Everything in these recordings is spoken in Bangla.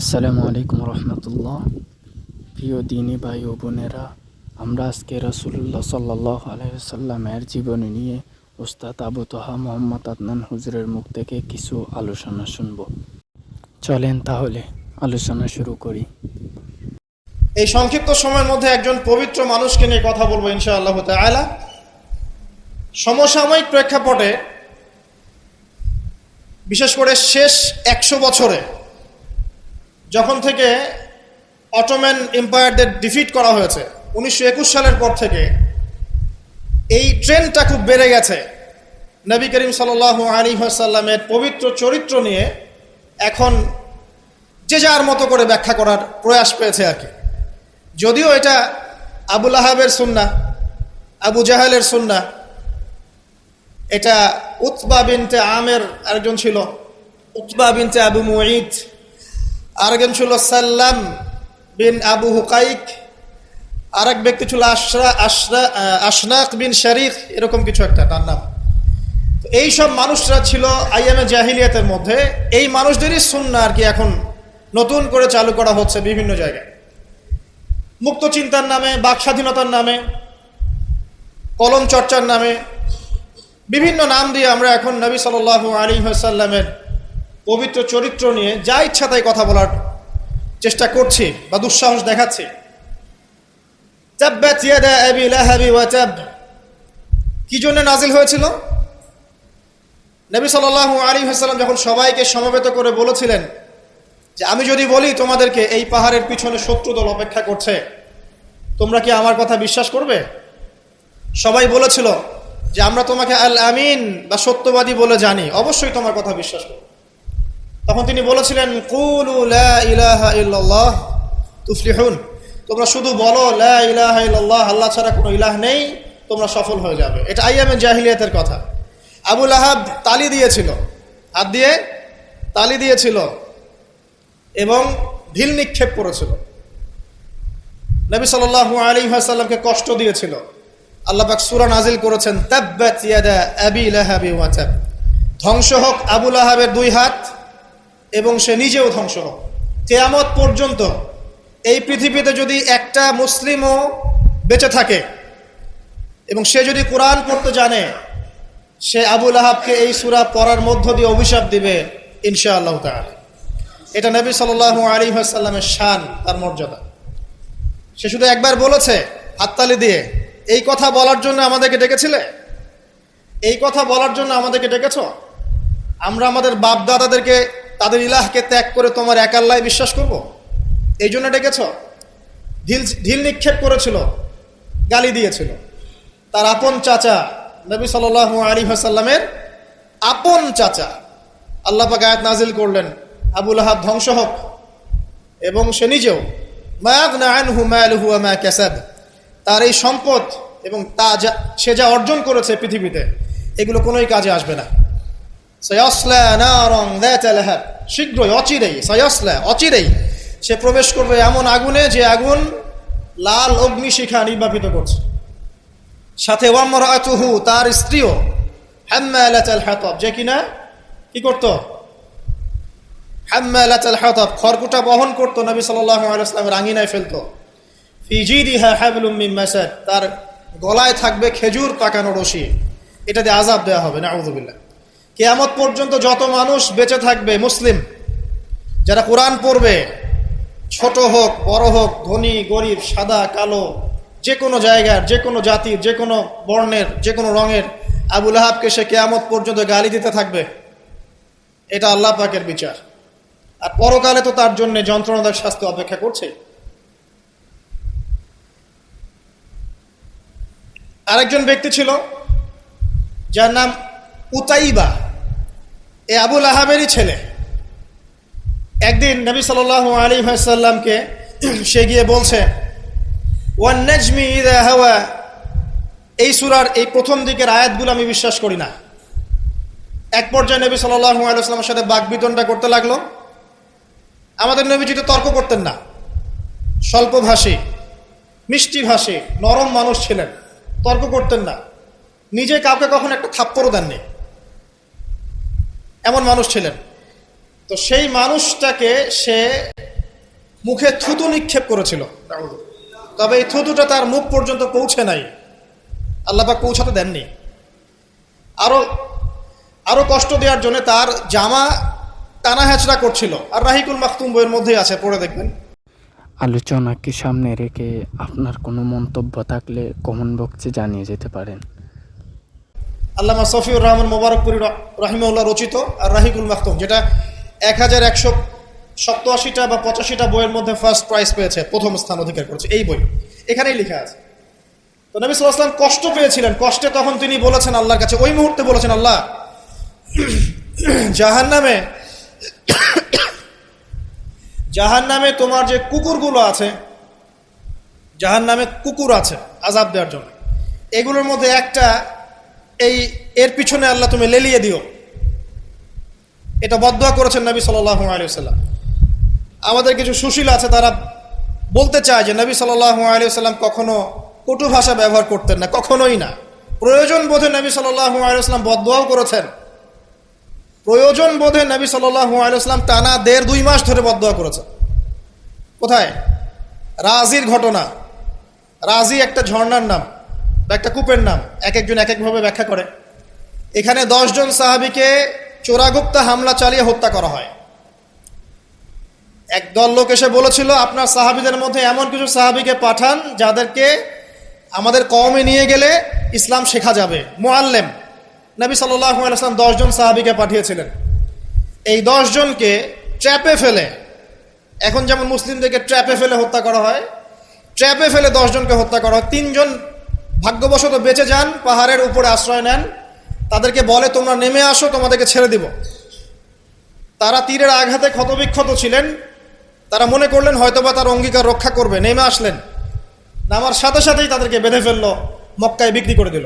আসসালামু আলাইকুম রহমতুল্লাহ। প্রিয় দিনী ভাই ও বোনেরা, আমরা আজকে রাসূলুল্লাহ সাল্লাল্লাহু আলাইহি ওয়াসাল্লামের জীবনী নিয়ে উস্তাদ আবু তহা মোহাম্মদ আদনান হুজুরের মুখ থেকে কিছু আলোচনা শুনব। চলেন তাহলে আলোচনা শুরু করি। এই সংক্ষিপ্ত সময়ের মধ্যে একজন পবিত্র মানুষকে নিয়ে কথা বলবো ইনশাআল্লাহ তাআলা। সমসাময়িক প্রেক্ষাপটে, বিশেষ করে শেষ 100 বছরে যখন থেকে অটোম্যান এম্পায়ারদের ডিফিট করা হয়েছে 1921 সালের পর থেকে এই ট্রেন্ডটা খুব বেড়ে গেছে। নবী করিম সাল্লাল্লাহু আলাইহি ওয়াসাল্লামের পবিত্র চরিত্র নিয়ে এখন যে যার মতো করে ব্যাখ্যা করার প্রয়াস পেয়েছে আর কি। যদিও এটা আবু লাহাবের সুন্নাহ, আবু জাহেলের সুন্নাহ, এটা উতবা বিনতে আমের আরেকজন ছিল, উতবা বিনতে আবু মুঈদ, আরেকজন ছিল সাল্লাম বিন আবু হুকাইক, আরেক ব্যক্তি ছিল আশনাক বিন শারিক, এরকম কিছু একটা তার নাম। এই সব মানুষরা ছিল আইয়ামে জাহিলিয়াতের মধ্যে। এই মানুষদেরই সুন্নাহ আর কি এখন নতুন করে চালু করা হচ্ছে বিভিন্ন জায়গায়, মুক্ত চিন্তার নামে, বাক স্বাধীনতার নামে, কলম চর্চার নামে, বিভিন্ন নাম দিয়ে আমরা এখন নবী সাল্লাল্লাহু আলাইহি ওয়াসাল্লামের পবিত্র চরিত্র নিয়ে যা ইচ্ছা তাই কথা বলার চেষ্টা করছি বা দুঃসাহস দেখাচ্ছি। তাব্বাত ইয়াদা আবি লাহাবি ওয়া তাব কি জন্য নাজিল হয়েছিল? নবী সাল্লাল্লাহু আলাইহি ওয়াসাল্লাম যখন সবাইকে সমবেত করে বলেছিলেন যে আমি যদি বলি তোমাদেরকে এই পাহাড়ের পিছনে শত্রু দল অপেক্ষা করছে, তোমরা কি আমার কথা বিশ্বাস করবে? সবাই বলেছিল যে আমরা তোমাকে আল আমিন বা সত্যবাদী বলে জানি, অবশ্যই তোমার কথা বিশ্বাস করব। তখন তিনি বলেছিলেন কুলু লা ইলাহা ইল্লাল্লাহ তুফলিহুন, তোমরা শুধু বলো লা ইলাহা ইল্লাল্লাহ, আল্লাহ ছাড়া কোনো ইলাহ নেই, তোমরা সফল হয়ে যাবে। এটা আইয়ামে জাহিলিয়াতের কথা। আবু লাহাব তালি দিয়েছিল, হাত দিয়ে তালি দিয়েছিল এবং ঢিল নিক্ষেপ করেছিল, নবী সাল্লাল্লাহু আলাইহি ওয়াসাল্লামকে কষ্ট দিয়েছিল। আল্লাহ পাক সূরা নাজিল করেছেন তাব্বাত ইয়াদা আবি লাহাবি ওয়া তাব, ধ্বংস হোক আবু লাহাবের দুই হাত এবং সে নিজেও ধ্বংস হোক। কিয়ামত পর্যন্ত এই পৃথিবীতে যদি একটা মুসলিমও বেঁচে থাকে এবং সে যদি কোরআন পড়তে জানে, সে আবু লাহাবকে এই সূরা পড়ার মধ্য দিয়ে অভিশাপ দিবে ইনশাআল্লাহ তাআলা। এটা নবী সাল্লাল্লাহু আলাইহি ওয়াসাল্লামের শান, তার মর্যাদা। সে শুধু একবার বলেছে হাততালি দিয়ে, এই কথা বলার জন্য আমাদেরকে ডেকেছিলে? এই কথা বলার জন্য আমাদেরকে ডেকেছ? আমরা আমাদের বাপ দাদাদেরকে, তাদের ইলাহকে ত্যাগ করে তোমার এক আল্লাহ বিশ্বাস করব? এই জন্য ডেকেছ? ঢিল নিক্ষেপ করেছিল, গালি দিয়েছিল। তার আপন চাচা নবী সাল্লাল্লাহু আলাইহি ওয়াসাল্লামের আপন চাচা, আল্লাহ পাক আয়াত নাজিল করলেন আবু লাহাব ধ্বংস হোক এবং সে নিজেও। মা আগনা আনহু মালুহু ওয়া মা কাসাব, তার এই সম্পদ এবং সে যা অর্জন করেছে পৃথিবীতে, এগুলো কোনোই কাজে আসবে না। সায়াসলা নারান যাতা লাহাব, শীঘ্রই, অচিরেই, সায়াসলা, অচিরেই সে প্রবেশ করবে এমন আগুনে যে আগুন লাল অগ্নিশিখা নির্বাপিত করছে। সাথে ওয়ামরাতুহু, তার স্ত্রীও, হাম্মালাতাল হাতাব, যে কিনা কি করত? হাম্মালাতাল হাতাব, খড়কুটা বহন করত, নবী সাল্লাল্লাহু আলাইহি ওয়াসাল্লামের আঙ্গিনায় ফেলতো। ফি জিদিহা হাবলুম মিন মাসাদ, তার গলায় থাকবে খেজুর পাকানো রশি, এটা দিয়ে আযাব দেওয়া হবে, নাউযুবিল্লাহ। কিয়ামত পর্যন্ত যত মানুষ বেঁচে থাকবে মুসলিম, যারা কোরআন পড়বে, ছোট হোক বড় হোক, ধনী গরিব, সাদা কালো, যে কোনো জায়গার, যে কোনো জাতির, যে কোনো বর্ণের, যে কোনো রঙের, আবু লাহাবকে সে কিয়ামত পর্যন্ত গালি দিতে থাকবে। এটা আল্লাহ পাকের বিচার। আর পরকালে তো তার জন্য যন্ত্রণাদায়ক শাস্তি অপেক্ষা করছে। আরেকজন ব্যক্তি ছিল যার নাম উতাইবা, এ আবু লাহাবেরই ছেলে। একদিন নবী সাল্লাল্লাহু আলাইহি ওয়াসাল্লামকে সে গিয়ে বলছে ওয়ান নাজমি ইযা হাওয়া, এই সূরার এই প্রথম দিকের আয়াতগুলো আমি বিশ্বাস করি না। এক পর্যায়ে নবী সাল্লাল্লাহু আলাইহি ওয়াসাল্লামের সাথে বাকবিতণ্ডা করতে লাগলো। আমাদের নবীজি তো তর্ক করতেন না, স্বল্পভাষী, মিষ্টিভাষী, নরম মানুষ ছিলেন, তর্ক করতেন না, নিজে কাউকে কখনো একটা থাপ্পড়ও দেননি, এমন মানুষ ছিলেন। তো সেই মানুষটাকে সে মুখে থুতু নিক্ষেপ করেছিল, তবে এই থুতুটা তার মুখ পর্যন্ত পৌঁছে নাই, আল্লাহ পাক পৌঁছাতে দেননি। আরো আরো কষ্ট দেওয়ার জন্য তার জামা টানা হেঁচড়া করছিল। আর রাহিকুল মাখতুম বইয়ের মধ্যেই আছে, পড়ে দেখবেন। আলোচনাকে সামনে রেখে আপনার কোনো মন্তব্য থাকলে কমেন্ট বক্সে জানিয়ে যেতে পারেন। আল্লামা সফিউর রহমান মোবারকপুরি রাহিমাহুল্লাহ রচিত আর রাহিকুল মাখতুম, যেটা 1187টা বা 85টা বইয়ের মধ্যে ফার্স্ট প্রাইজ পেয়েছে, প্রথম স্থান অধিকার করেছে এই বই। এখানেই লেখা আছে। তো নবী সাল্লাল্লাহু আলাইহি ওয়াসাল্লাম কষ্ট পেয়েছিলেন। কষ্টে তখন তিনি বলেছেন আল্লাহর কাছে, ওই মুহূর্তে বলেছেন, আল্লাহ, জাহান্নামে তোমার যে কুকুরগুলো আছে, জাহান্নামে কুকুর আছে আযাব দেওয়ার জন্য, এগুলোর মধ্যে একটা এর পিছনে আল্লাহ তুমি লেলিয়ে দিও। এটা বদদুয়া করেছেন নবী সাল্লাল্লাহু আলাইহি ওয়াসাল্লাম। আমাদের কিছু সুশীল আছে, তারা বলতে চায় যে নবী সাল্লাল্লাহু আলাইহি ওয়াসাল্লাম কখনো কটু ভাষা ব্যবহার করতেন না, কখনোই না। প্রয়োজন বোধে নবী সাল্লাল্লাহু আলাইহি ওয়াসাল্লাম বদদুয়াও করেছেন। প্রয়োজন বোধে নবী সাল্লাল্লাহু আলাইহি ওয়াসাল্লাম টানা 1.5-2 মাস ধরে বদদুয়া করেছেন। কোথায়? রাজির ঘটনা। রাজি একটা ঝর্ণার নাম বা একটা কূপের নাম, এক একজন এক একভাবে ব্যাখ্যা করে। এখানে 10 জন সাহাবীকে চোরাগুপ্তা হামলা চালিয়ে হত্যা করা হয়। একদল লোক এসে বলেছিল, আপনার সাহাবীদের মধ্যে এমন কিছু সাহাবীকে পাঠান যাদেরকে আমাদের কওমে নিয়ে গেলে ইসলাম শেখা যাবে, মুআল্লিম। নবী সাল্লাল্লাহু আলাইহি ওয়াসাল্লাম 10 জন সাহাবীকে পাঠিয়েছিলেন। এই 10 জনকে ট্র্যাপে ফেলে, এখন যেমন মুসলিমদেরকে ট্র্যাপে ফেলে হত্যা করা হয়, ট্র্যাপে ফেলে 10 জনকে হত্যা করা হয়। 3 জন ভাগ্যবশত বেঁচে যান, পাহাড়ের উপরে আশ্রয় নেন। তাদেরকে বলে, তোমরা নেমে আসো, তোমাদেরকে ছেড়ে দিব। তারা তীরের আঘাতে ক্ষতবিক্ষত ছিলেন। তারা মনে করলেন হয়তোবা তার অঙ্গীকার রক্ষা করবে, নেমে আসলেন। নামার সাথে সাথেই তাদেরকে বেঁধে ফেললো, মক্কায় বিক্রি করে দিল।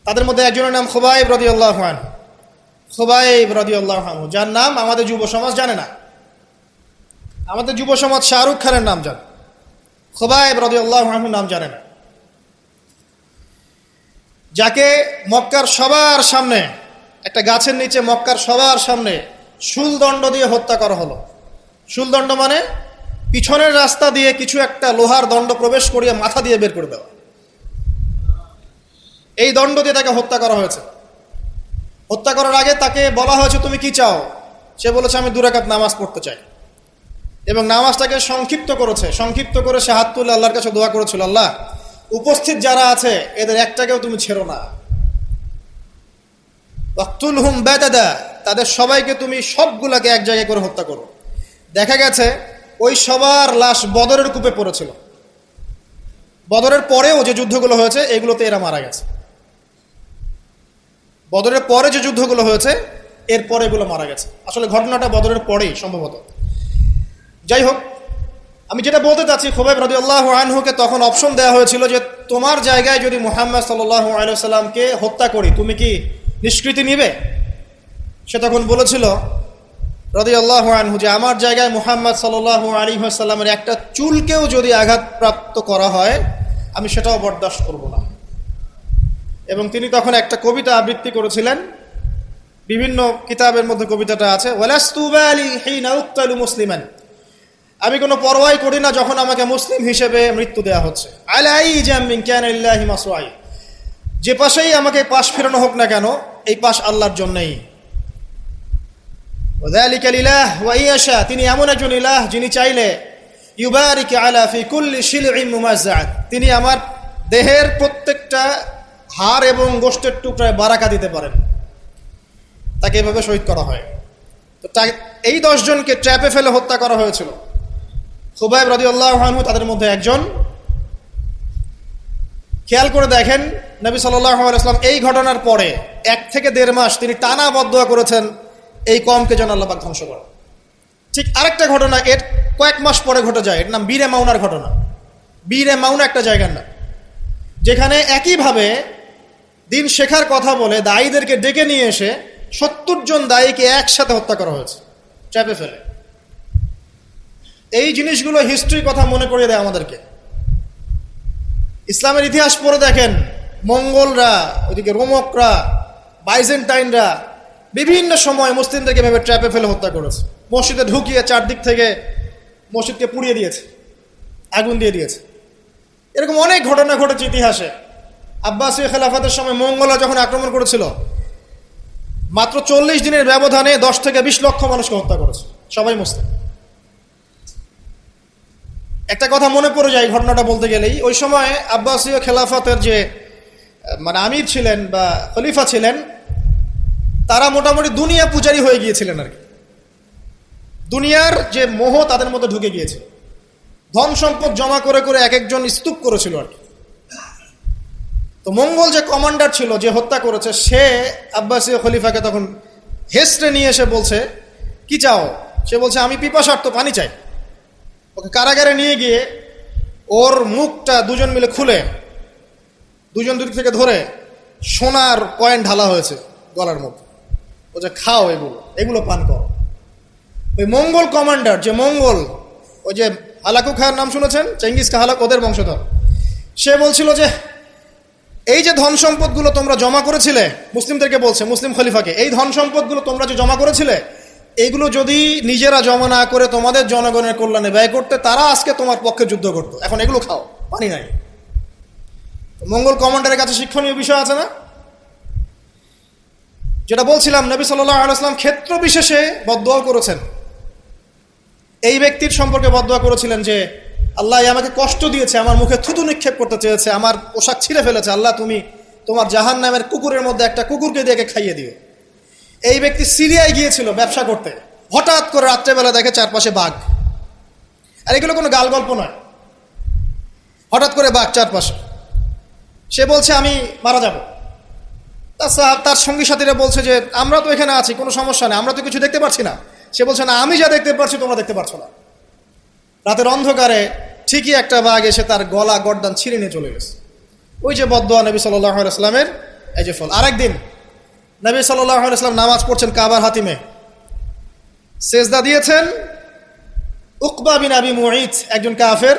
তাদের মধ্যে একজনের নাম খুবাইব রাদিয়াল্লাহু আনহু। খুবাইব রাদিয়াল্লাহু আনহু, যার নাম আমাদের যুব সমাজ জানে না। আমাদের যুব সমাজ শাহরুখ খানের নাম জানে, খুবাইব রাদিয়াল্লাহু আনহু নাম জানে না। যাকে মক্কার সবার সামনে, একটা গাছের নিচে মক্কার সবার সামনে শুলদণ্ড দিয়ে হত্যা করা হলো। শুলদণ্ড মানে পিছনের রাস্তা দিয়ে কিছু একটা লোহার দণ্ড প্রবেশ করিয়ে মাথা দিয়ে বের করে দেওয়া। এই দণ্ড দিয়ে তাকে হত্যা করা হয়েছে। হত্যা করার আগে তাকে বলা হয়েছে, তুমি কি চাও? সে বলেছে, আমি 2 রাকাত নামাজ পড়তে চাই। এবং নামাজটাকে সংক্ষিপ্ত করেছে। সংক্ষিপ্ত করে সে হাত তুলে আল্লাহর কাছে দোয়া করেছিল, আল্লাহ, উপস্থিত যারা আছে এদের একটাকেও তুমি ছেড়ো না। ওয়াকতুলহুম বাদাদা, তাদের সবাইকে তুমি সবগুলাকে এক জায়গায় করে হত্যা করো। দেখা গেছে ওই সবার লাশ বদরের কূপে পড়েছিল। বদরের পরেও যে যুদ্ধগুলো হয়েছে এগুলোতে এরা মারা গেছে। বদরের পরে যে যুদ্ধগুলো হয়েছে এর পরে এগুলো মারা গেছে। আসলে ঘটনাটা বদরের পরেই সম্ভবত। যাই হোক, আমি যেটা বলতে চাচ্ছি, খুবাইব রাদিয়াল্লাহু আনহুকে তখন অপশন দেওয়া হয়েছিল যে তোমার জায়গায় যদি মুহাম্মদ সাল্লাল্লাহু আলাইহি ওয়াসাল্লামকে হত্যা করি, তুমি কি নিষ্কৃতি নিবে? সে তখন বলেছিল রাদিয়াল্লাহু আনহু যে আমার জায়গায় মুহাম্মদ সাল্লাল্লাহু আলাইহি ওয়াসাল্লামের একটা চুলকেও যদি আঘাতপ্রাপ্ত করা হয় আমি সেটাও বরদাস্ত করব না। এবং তিনি তখন একটা কবিতা আবৃত্তি করেছিলেন, বিভিন্ন কিতাবের মধ্যে কবিতাটা আছে, ওয়ালাস্তু বালি হিনা উক্তালু মুসলিমান, আমি কোনো পরোয়াই করি না যখন আমাকে মুসলিম হিসেবে মৃত্যু দেওয়া হচ্ছে। আলাই জামিন কানাল্লাহি মাসওয়াই, যে পাশেই আমাকে পাশ ফেরানো হোক না কেন, এই পাশ আল্লাহর জন্যই। ওয়াযালিকা লিলাহ ওয়া ইয়াশা, তিনি এমন একজন ইলাহ যিনি চাইলে ইউবারিক আলা ফি কুল্লি শিলইন মুমাজ্জাআত, তিনি আমার দেহের প্রত্যেকটা হাড় এবং গোশতের টুকরায় বারাকা দিতে পারেন। তাকে এভাবে শহীদ করা হয়। তো এই 10 জনকে ট্র্যাপে ফেলে হত্যা করা হয়েছিল। খুবাইব রাদিয়াল্লাহু আনহু তাদের মধ্যে একজন। খেয়াল করে দেখেন, নবী সাল্লাল্লাহু আলাইহি ওয়াসাল্লাম এই ঘটনার পরে 1 থেকে 1.5 মাস তিনি টানা বদদুয়া করেছেন এই কওমকে যেন আল্লাহ পাক ধ্বংস করে। ঠিক আরেকটা ঘটনা এর কয়েক মাস পরে ঘটে যায়, এর নাম বীরে মাউনার ঘটনা। বীরে মাউনা একটা জায়গার নাম, যেখানে একইভাবে দিন শেখার কথা বলে দায়ীদেরকে ডেকে নিয়ে এসে 70 জন দায়ীকে একসাথে হত্যা করা হয়েছে ট্র্যাপে ফেলে। এই জিনিসগুলো হিস্ট্রির কথা মনে করিয়ে দেয় আমাদেরকে। ইসলামের ইতিহাস পড়ে দেখেন, মঙ্গলরা, ওইদিকে রোমকরা, বাইজেন্টাইনরা বিভিন্ন সময় মুসলিমদেরকে ভেবে ট্র্যাপে ফেলে হত্যা করেছে। মসজিদে ঢুকিয়ে চারদিক থেকে মসজিদকে পুড়িয়ে দিয়েছে, আগুন দিয়ে দিয়েছে। এরকম অনেক ঘটনা ঘটেছে ইতিহাসে। আব্বাসীয় খেলাফতের সময় মঙ্গোলরা যখন আক্রমণ করেছিল, মাত্র 40 দিনের ব্যবধানে 10 থেকে 20 লক্ষ মানুষকে হত্যা করেছে, সবাই মুসলিম। একটা কথা মনে পড়ে যায় ঘটনাটা বলতে গেলেই, ওই সময় আব্বাসীয় খেলাফতের যে আমির ছিলেন বা খলিফা ছিলেন, তারা মোটামুটি দুনিয়া পূজারী হয়ে গিয়েছিলেন আর কি। দুনিয়ার যে মোহ তাদের মধ্যে ঢুকে গিয়েছে, ধন সম্পদ জমা করে করে এক একজন স্তূপ করেছিল আর কি। তো মঙ্গল যে কমান্ডার ছিল, যে হত্যা করেছে, সে আব্বাসীয় খলিফাকে তখন হেসড়ে নিয়ে এসে বলছে, কি চাও? সে বলছে, আমি পিপাসার্ত, পানি চাই। ওকে কারাগারে নিয়ে গিয়ে ওর মুখটা দুজন মিলে খুলে, দুজন দুদিক থেকে ধরে সোনার কয়েন ঢালা হয়েছে গলার মধ্যে। ও যে খাও, এগুলো পান করো। ওই মঙ্গল কমান্ডার, যে মঙ্গল, ওই যে হালাকু খায়ের নাম শুনেছেন, চেঙ্গিস খা হালাক, ওদের বংশধর, সে বলছিল যে এই যে ধন সম্পদগুলো তোমরা জমা করেছিলে, মুসলিমদেরকে বলছে, মুসলিম খলিফাকে, এই ধন সম্পদগুলো তোমরা যে জমা করেছিলে, এইগুলো যদি নিজেরা জমা না করে তোমাদের জনগণের কল্যাণে ব্যয় করতে, তারা আজকে তোমার পক্ষে যুদ্ধ করতো। এখন এগুলো খাও, পানি নাই। মঙ্গল কমান্ডারের কাছে শিক্ষণীয় বিষয় আছে না? যেটা বলছিলাম, নবী সাল্লাল্লাহু আলাইহি ওয়াসাল্লাম ক্ষেত্র বিশেষে বদদুয়া করেছেন। এই ব্যক্তির সম্পর্কে বদদুয়া করেছিলেন যে, আল্লাহ আমাকে কষ্ট দিয়েছে, আমার মুখে থুতু নিক্ষেপ করতে চেয়েছে, আমার পোশাক ছিঁড়ে ফেলেছে, আল্লাহ তুমি তোমার জাহান্নামের কুকুরের মধ্যে একটা কুকুরকে দিয়ে খাইয়ে দিও। এই ব্যক্তি সিরিয়ায় গিয়েছিল ব্যবসা করতে, হঠাৎ করে রাত্রেবেলা দেখে চারপাশে বাঘ। আর এগুলো কোনো গাল গল্প নয়, হঠাৎ করে বাঘ চারপাশে। সে বলছে আমি মারা যাব। তার সঙ্গী সাথীরা বলছে যে আমরা তো এখানে আছি, কোনো সমস্যা নেই, আমরা তো কিছু দেখতে পাচ্ছি না। সে বলছে না, আমি যা দেখতে পাচ্ছি তোমরা দেখতে পাচ্ছ না। রাতের অন্ধকারে ঠিকই একটা বাঘ এসে তার গলা গর্দান ছিঁড়ে নিয়ে চলে গেছে। ওই যে বদদুয়া নবী সাল্লাল্লাহু আলাইহি ওয়াসাল্লামের, এই যে ফল। আরেকদিন নবী সাল্লাল্লাহু আলাইহি ওয়াসাল্লাম নামাজ পড়ছেন কাবার হাতিমে, সেজদা দিয়েছেন। উকবা বিন আবি মুঈত, একজন কাফের,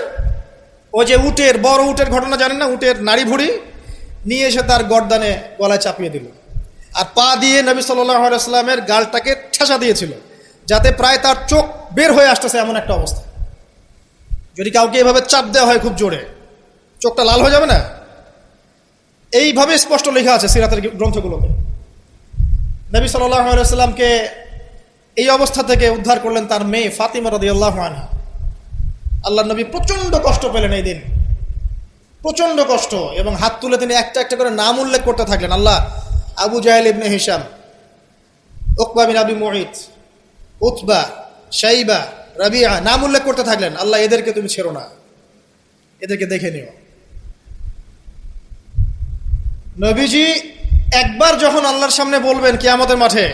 ওই যে উটের, বড় উটের ঘটনা জানেন না, উটের নাড়ি ভুড়ি নিয়ে এসে তার গর্দানে গলায় চাপিয়ে দিল, আর পা দিয়ে নবী সাল্লাল্লাহু আলাইহি ওয়াসাল্লামের গালটাকে ঠেসা দিয়েছিল, যাতে প্রায় তার চোখ বের হয়ে আসতেছে এমন একটা অবস্থা। যদি কাউকে এভাবে চাপ দেওয়া হয় খুব জোরে, চোখটা লাল হয়ে যাবে না? এইভাবে স্পষ্ট লেখা আছে সিরাতের গ্রন্থগুলোতে। নবী সাল্লাল্লাহু আলাইহি ওয়াসাল্লামকে এই অবস্থা থেকে উদ্ধার করলেন তার মেয়ে ফাতিমা রাদিয়াল্লাহু আনহা। আল্লাহর নবী প্রচন্ড কষ্ট পেলেন এই দিন, প্রচন্ড কষ্ট, এবং হাত তুলে তিনি একটা একটা করে নাম উল্লেখ করতে থাকলেন। আল্লাহ, আবু জাহেল ইবনে হিশাম, উকবা বিন আবি মুঈত, উতবা, শাইবা, রাবিআ, নাম উল্লেখ করতে থাকলেন। আল্লাহ, এদেরকে তুমি ছেড়ো না, এদেরকে দেখে নিও। নবীজি একবার যখন আল্লাহর সামনে বলবেন কিয়ামতের মাঠে,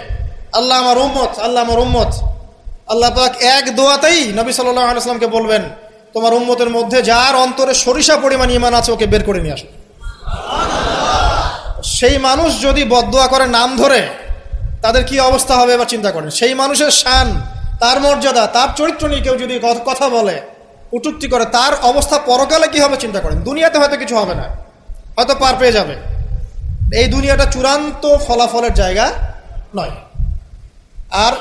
আল্লাহ আমার উম্মত, আল্লাহ আমার উম্মত, আল্লাহ পাক এক দোয়াতেই নবী সাল্লাল্লাহু আলাইহি ওয়াসাল্লামকে বলবেন, তোমার উম্মতের মধ্যে যার অন্তরে সরিষা পরিমাণ ঈমান আছে ওকে বের করে নিয়ে আসো। সেই মানুষ যদি বদদুয়া করে নাম ধরে, তাদের কি অবস্থা হবে এবার চিন্তা করেন। সেই মানুষের শান, তার মর্যাদা, তার চরিত্র নিয়ে কেউ যদি কথা বলে, কটূক্তি করে, তার অবস্থা পরকালে কি হবে চিন্তা করেন। দুনিয়াতে হয়তো কিছু হবে না, হয়তো পার পেয়ে যাবে, এই দুনিয়াটা চূড়ান্ত ফলাফলের জায়গা নয়। আর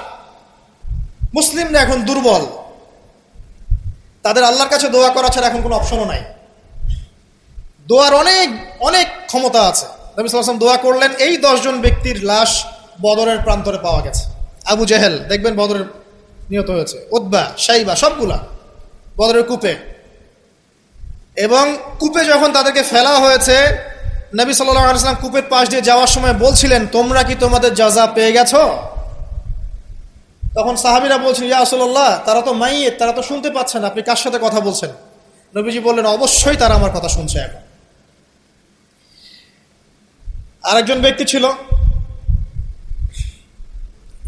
মুসলিমরা এখন দুর্বল, তাদের আল্লাহর কাছে দোয়া করা ছাড়া এখন কোনো অপশনও নাই। দোয়ার অনেক অনেক ক্ষমতা আছে। নবী সাল্লাল্লাহু আলাইহি ওয়াসাল্লাম দোয়া করলেন, এই 10 জন ব্যক্তির লাশ বদরের প্রান্তরে পাওয়া গেছে। আবু জেহেল দেখবেন বদরের নিহত হয়েছে, উতবা, শাইবা, সবগুলা বদরের কূপে। এবং কূপে যখন তাদেরকে ফেলা হয়েছে, নবী সাল্লাল্লাহু আলাইহি ওয়াসাল্লাম কূপের পাশ দিয়ে যাওয়ার সময় বলছিলেন, তোমরা কি তোমাদের জাযা পেয়ে গেছো? তখন সাহাবীরা বলছেন, ইয়া রাসূলুল্লাহ, তারা তো মাইয়িত, তারা তো শুনতে পাচ্ছে না, আপনি কার সাথে কথা বলছেন? নবীজি বললেন, অবশ্যই তারা আমার কথা শুনছে এখন। আরেকজন ব্যক্তি ছিল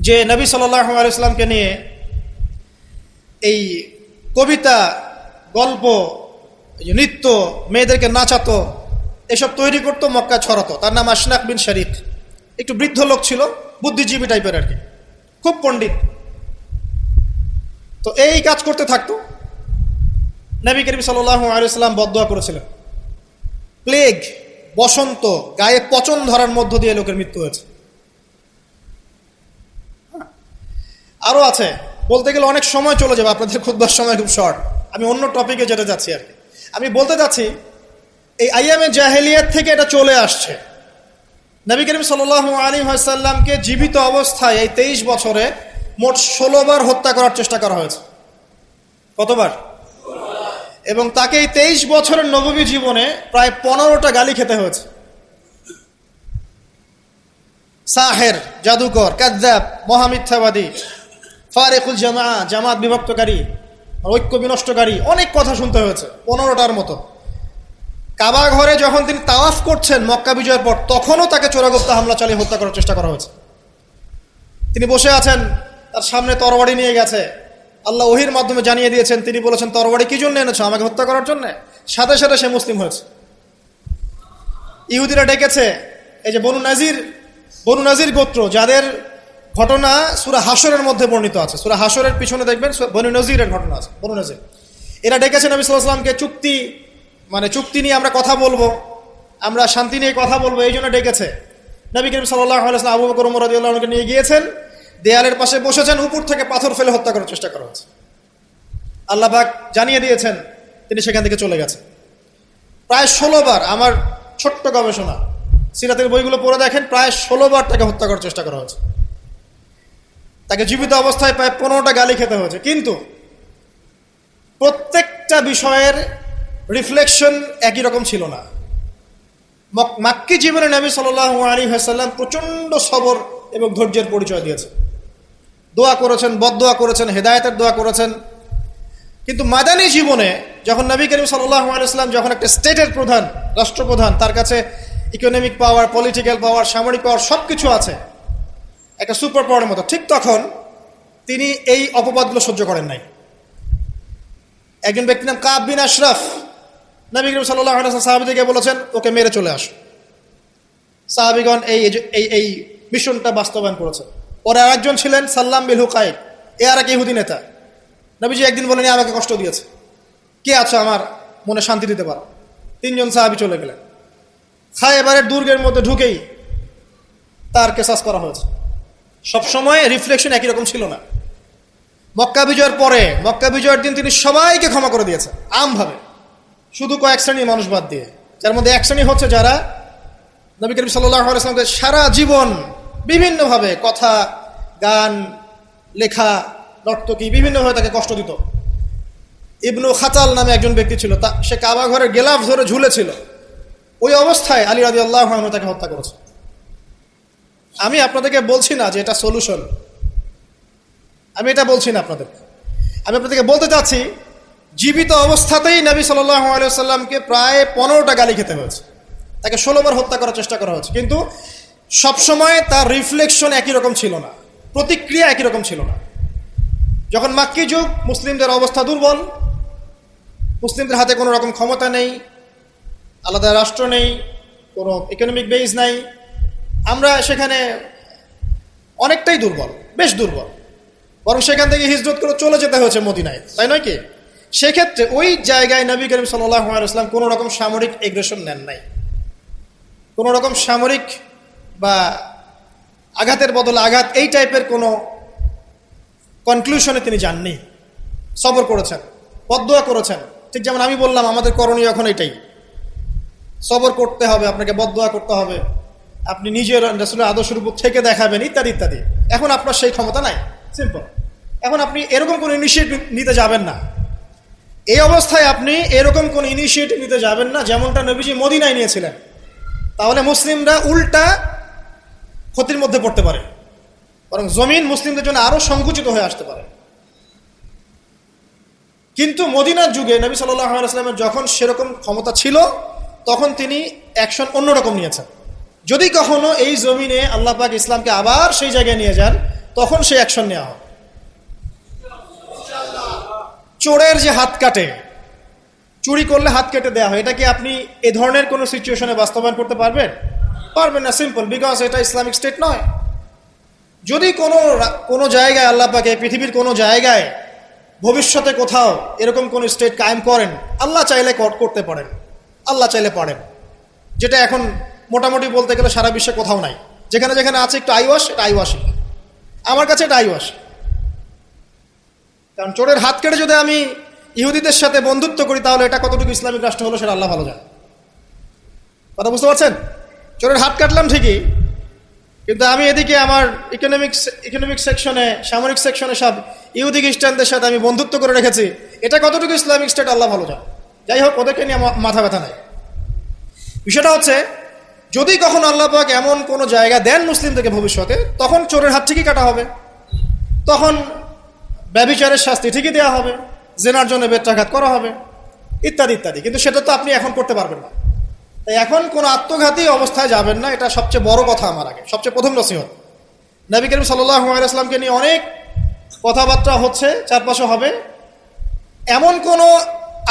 যে নবী সাল্লাল্লাহু আলাইহি ওয়াসাল্লামকে নিয়ে এই কবিতা, গল্প, নৃত্য, মেয়েদেরকে নাচাতো, এসব তৈরি করতো, মক্কা ছড়াতো। তার নাম আশনাক বিন শারিক। একটু বৃদ্ধ লোক ছিল, বুদ্ধিজীবী টাইপের আর কি, খুব পণ্ডিত। তো এই কাজ করতে থাকতো। নবী করিম সাল্লাল্লাহু আলাইহি ওয়াসাল্লাম বদদুয়া করেছিলেন, প্লেগ, বসন্ত, গায়ে পচন ধরার মধ্য দিয়ে লোকের মৃত্যু হয়েছে। আরো আছে, বলতে গেলে অনেক সময় চলে যাবে, আপনাদের খুতবার সময় খুব শর্ট, আমি অন্য টপিকে যেতে যাচ্ছি আর কি। আমি বলতে যাচ্ছি এই আইয়ামে জাহেলিয়াত থেকে এটা চলে আসছে। নবী করিম সাল্লাল্লাহু আলাইহি ওয়াসাল্লামকে জীবিত অবস্থায় এই 23 বছরে মোট 16 বার হত্যা করার চেষ্টা করা হয়েছে। কতবার? এবং তাকে এই 23 বছরের নববী জীবনে প্রায় 15টা গালি খেতে হয়েছে। সাহের, জাদুকর, কাযযাব, মহামিথ্যাবাদী, ফারিকুল জামাত বিভক্তকারী, ঐক্য বিনষ্টকারী, অনেক কথা শুনতে হয়েছে, 15টার মতো। কাবা ঘরে যখন তিনি তাওয়াফ করছেন মক্কা বিজয়ের পর, তখনও তাকে চোরাগুপ্ত হামলা চালিয়ে হত্যা করার চেষ্টা করা হয়েছে। তিনি বসে আছেন, তার সামনে তরবারি নিয়ে গেছে, আল্লাহ ওহির মাধ্যমে জানিয়ে দিয়েছেন, তিনি বলেছেন তরবারি কি জন্য এনেছো? আমাকে হত্যা করার জন্য। সাথে সাথে সে মুসলিম হয়েছে। ইহুদিরা ডেকেছে, এই যে বনু নাজির গোত্র, যাদের ঘটনা সূরা হাশরের মধ্যে বর্ণিত আছে, সূরা হাশরের পিছনে দেখবেন বনু নজিরের ঘটনা আছে। বনু নজির এরা ডেকেছে নবী সাল্লাল্লাহু আলাইহি ওয়াসাল্লামকে, চুক্তি নিয়ে আমরা কথা বলবো, আমরা শান্তি নিয়ে কথা বলবো, এই জন্য ডেকেছে। নবী করিম সাল্লাল্লাহু আলাইহি ওয়াসাল্লাম আবু বকর ওমর রাদিয়াল্লাহু আনহুকে নিয়ে গিয়েছেন, দেয়ালের পাশে বসেছেন, উপর থেকে পাথর ফেলে হত্যা করার চেষ্টা করা হয়েছে। আল্লাহ পাক জানিয়ে দিয়েছেন, তিনি সেখান থেকে চলে গেছেন। প্রায় 16 বার, আমার ছোট্ট গবেষণা, সিরাতের বইগুলো পড়ে দেখেন, প্রায় 16 বার তাকে হত্যা করার চেষ্টা করা হয়েছে। তাকে জীবিত অবস্থায় প্রায় 15টা গালি খেতে হয়েছে। কিন্তু প্রত্যেকটা বিষয়ের রিফ্লেকশন একই রকম ছিল না। মাক্কি জীবনে নবী সাল্লাল্লাহু আলাইহি ওয়াসাল্লাম প্রচন্ড সবর এবং ধৈর্যের পরিচয় দিয়েছে। দোয়া করেছেন, বদদোয়া করেছেন, হেদায়েতের দোয়া করেছেন। কিন্তু মাদানী জীবনে যখন নবী করিম সাল্লাল্লাহু আলাইহি ওয়াসাল্লাম যখন একটা স্টেটের প্রধান, রাষ্ট্রপ্রধান, তার কাছে ইকোনমিক পাওয়ার, পলিটিক্যাল পাওয়ার, সামরিক পাওয়ার সবকিছু আছে, একটা সুপার পাওয়ারের মতো, ঠিক তখন তিনি এই অপবাদগুলো সহ্য করেন নাই। একজন ব্যক্তির নাম কাব বিন আশরাফ, নবী করিম সাল্লাল্লাহু আলাইহি ওয়াসাল্লাম সাহাবীদেরকে বলেছেন, ওকে মেরে চলে আসো। সাহাবীগণ এই মিশনটা বাস্তবায়ন করেছে। পরে আরেকজন ছিলেন সাল্লাম বিল হুকাইক, আর এক ইহুদি নেতা। নবীজি একদিন বলেন, আমাকে কষ্ট দিয়েছে, কে আছো আমার মনে শান্তি দিতে পারো? 3 জন সাহাবী চলে গেলেন। খায়বারের দুর্গের মধ্যে ঢুকেই তার কেসাস করা হয়েছে। সবসময় রিফ্লেকশন একই রকম ছিল না। মক্কা বিজয়ের পরে, মক্কা বিজয়ের দিন তিনি সবাইকে ক্ষমা করে দিয়েছেন আমভাবে, শুধু কয়েক শ্রেণীর মানুষ বাদ দিয়ে, যার মধ্যে এক শ্রেণী হচ্ছে যারা নবী করিম সাল্লাল্লাহু আলাইহি ওয়াসাল্লামকে সারা জীবন বিভিন্নভাবে কথা, গান, লেখা, নর্তকী বিভিন্নভাবে তাকে কষ্ট দিত। ইবনু খাতাল নামে একজন ব্যক্তি ছিল, সে কাবা ঘরের গেলাফ ধরে ঝুলেছিল। ওই অবস্থায় আলী রাদিয়াল্লাহু আনহু তাকে হত্যা করেছে। আমি আপনাদেরকে বলছি না যে এটা সলিউশন, আমি এটা বলছি না আপনাদেরকে। আমি আপনাদেরকে বলতে চাচ্ছি, জীবিত অবস্থাতেই নবী সাল্লাল্লাহু আলাইহি ওয়াসাল্লামকে প্রায় 15টা গালি খেতে হয়েছে, তাকে 16 বার হত্যা করার চেষ্টা করা হয়েছে। কিন্তু সবসময় তার রিফ্লেকশন একই রকম ছিল না, প্রতিক্রিয়া একই রকম ছিল না। যখন মাক্কি যুগ, মুসলিমদের অবস্থা দুর্বল, মুসলিমদের হাতে কোনো রকম ক্ষমতা নেই, আলাদা রাষ্ট্র নেই, কোনো ইকোনমিক বেস নাই, আমরা সেখানে অনেকটাই দুর্বল, বেশ দুর্বল। বরং সেখান থেকে হিজরত করে চলে যেতে হয়েছে মদিনায়, তাই নয় কি? সেক্ষেত্রে ওই জায়গায় নবী করিম সাল্লাল্লাহু আলাইহি ওয়াসাল্লাম কোনো রকম সামরিক এগ্রেশন নেন নাই, কোনো রকম সামরিক বা আঘাতের বদলে আঘাত, এই টাইপের কোনো কনক্লুশনে তিনি যাননি। সবর করেছেন, বদদোয়া করেছেন। ঠিক যেমন আমি বললাম, আমাদের করণীয় এখন এটাই, সবর করতে হবে, আপনাকে বদদোয়া করতে হবে, আপনি নিজের রাসূলের আদর্শের উপর থেকে দেখাবেন, ইত্যাদি ইত্যাদি। এখন আপনার সেই ক্ষমতা নাই, সিম্পল। এখন আপনি এরকম কোনো ইনিশিয়েটিভ নিতে যাবেন না। এই অবস্থায় আপনি এরকম কোনো ইনিশিয়েটিভ নিতে যাবেন না যেমনটা নবীজি মদিনায় নিয়েছিলেন। তাহলে মুসলিমরা উল্টা ক্ষতির মধ্যে পড়তে পারে, বরং জমিন মুসলিমদের জন্য আরো সংকুচিত হয়ে আসতে পারে। কিন্তু মদিনার যুগে নবী সাল্লাল্লাহু আলাইহি ওয়াসাল্লামের যখন সেরকম ক্ষমতা ছিল, তখন তিনি অ্যাকশন অন্যরকম নিয়েছেন। যদি কখনো এই জমিনে আল্লাহ পাক ইসলামকে আবার সেই জায়গায় নিয়ে যান, তখন সেই অ্যাকশন নেওয়া হবে। চোরের যে হাত কাটে, চুরি করলে হাত কেটে দেওয়া হয়, এটা কি আপনি এ ধরনের কোনো সিচুয়েশনে বাস্তবায়ন করতে পারবেন? পারবেন না, সিম্পল, বিকজ এটা ইসলামিক স্টেট নয়। যদি কোনো জায়গায় আল্লাহ পাক পৃথিবীর কোনো জায়গায় ভবিষ্যতে কোথাও এরকম কোন স্টেট কায়েম করেন, আল্লাহ চাইলে করতে পারেন, আল্লাহ চাইলে পারেন, যেটা এখন মোটামুটি বলতে গেলে সারা বিশ্বে কোথাও নাই। যেখানে যেখানে আছে একটু আইওয়াশ, এটা আইওয়াশই, আমার কাছে এটা আইওয়াশ। কারণ চোরের হাত কেটে যদি আমি ইহুদিদের সাথে বন্ধুত্ব করি, তাহলে এটা কতটুকু ইসলামিক রাষ্ট্র হলো সেটা আল্লাহ ভালো জানে। কথা বুঝতে পারছেন? চোরের হাত কাটলাম ঠিকই, কিন্তু আমি এদিকে আমার ইকোনমিক সেকশনে, সামরিক সেকশনে সব ইহুদি খ্রিস্টানদের সাথে আমি বন্ধুত্ব করে রেখেছি, এটা কতটুকু ইসলামিক স্টেট আল্লাহ ভালো জানে। যাই হোক, ওদেরকে নিয়ে মাথা ব্যথা নাই। বিষয়টা হচ্ছে, যদি কখনো আল্লাহ পাক এমন কোনো জায়গা দেন মুসলিমদেরকে ভবিষ্যতে, তখন চোরের হাত ঠিকই কাটা হবে, তখন ব্যভিচারের শাস্তি ঠিকই দেওয়া হবে, জেনার জন্য বেত্রাঘাত করা হবে, ইত্যাদি ইত্যাদি। কিন্তু সেটা তো আপনি এখন করতে পারবেন না। তাই এখন কোনো আত্মঘাতী অবস্থায় যাবেন না, এটা সবচেয়ে বড় কথা। আমার আগে সবচেয়ে প্রথম নসিহত, নবী করিম সাল্লাল্লাহু আলাইহি ওয়াসাল্লামকে নিয়ে অনেক কথাবার্তা হচ্ছে, চারপাশে হবে, এমন কোনো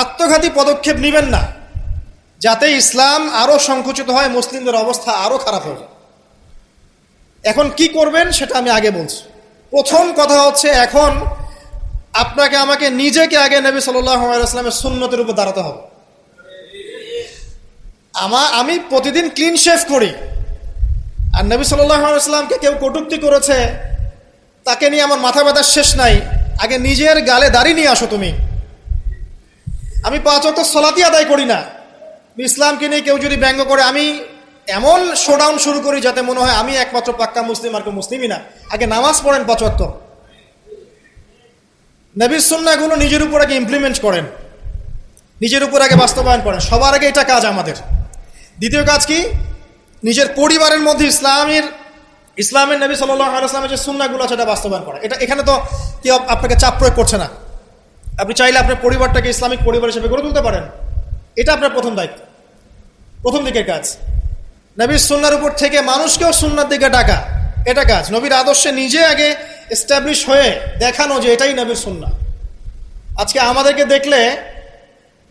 আত্মঘাতী পদক্ষেপ নেবেন না যাতে ইসলাম আরো সংকুচিত হয়, মুসলিমদের অবস্থা আরো খারাপ হয়ে যায়। এখন কি করবেন সেটা আমি আগে বলছি। প্রথম কথা হচ্ছে, এখন আপনাকে আমাকে নিজেকে আগে নবী সাল্লাল্লাহু আলাইহি ওয়াসাল্লামের সুন্নতের উপর দাঁড়াতে হবে। আমি প্রতিদিন ক্লিন শেভ করি, আর নবী সাল্লাল্লাহু আলাইহি ওয়াসাল্লামকে কেউ কটূক্তি করেছে, তাকে নিয়ে আমার মাথা ব্যথার শেষ নাই। আগে নিজের গালে দাড়ি নিয়ে আসো তুমি। আমি 5 ওয়াক্ত সালাতই আদায় করি না। ইসলামকে নিয়ে কেউ যদি ব্যঙ্গ করে, আমি এমন শোডাউন শুরু করি যাতে মনে হয় আমি একমাত্র পাক্কা মুসলিম, আর কেউ মুসলিমই না। আগে নামাজ পড়েন 5 ওয়াক্ত, নবীর সুন্নাহগুলো নিজের উপর আগে ইমপ্লিমেন্ট করেন, নিজের উপর আগে বাস্তবায়ন করেন। সবার আগে এটা কাজ আমাদের। দ্বিতীয় কাজ কি? নিজের পরিবারের মধ্যে ইসলামের নবী সাল্লাল্লাহু আলাইহি ওয়াসাল্লামের যে সুন্নাহগুলো আছে সেটা বাস্তবায়ন করা। এটা এখানে তো কেউ আপনাকে চাপ প্রয়োগ করছে না। আপনি চাইলে আপনার পরিবারটাকে ইসলামিক পরিবার হিসেবে গড়ে তুলতে পারেন। এটা আপনার প্রথম দায়িত্ব, প্রথম দিকের কাজ। নবীর সুন্নাহর উপর থেকে মানুষকেও সুন্নাহর দিকে ডাকা, এটা কাজ। নবীর আদর্শে নিজে আগে এস্টাবলিশ হয়ে দেখানো যে এটাই নবীর সুন্নাহ। আজকে আমাদেরকে দেখলে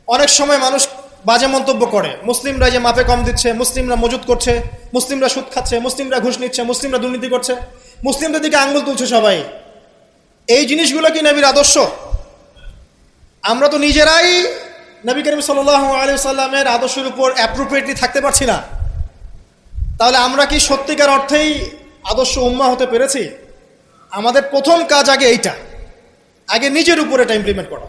অনেক সময় মানুষ বাজে মন্তব্য করে, মুসলিমরা যে মাপে কম দিচ্ছে, মুসলিমরা মজুদ করছে, মুসলিমরা সুদ খাচ্ছে, মুসলিমরা ঘুষ নিচ্ছে, মুসলিমরা দুর্নীতি করছে, মুসলিমদের দিকে আঙ্গুল তুলছে সবাই। এই জিনিসগুলো কি নবীর আদর্শ? আমরা তো নিজেরাই নবী করিম সাল্লাল্লাহু আলাইহি ওয়াসাল্লামের আদর্শের উপর অ্যাপ্রোপ্রিয়েটলি থাকতে পারছি না, তাহলে আমরা কি সত্যিকার অর্থেই আদর্শ উম্মাহ হতে পেরেছি? আমাদের প্রথম কাজ আগে এইটা, আগে নিজের উপর এটা ইমপ্লিমেন্ট করা।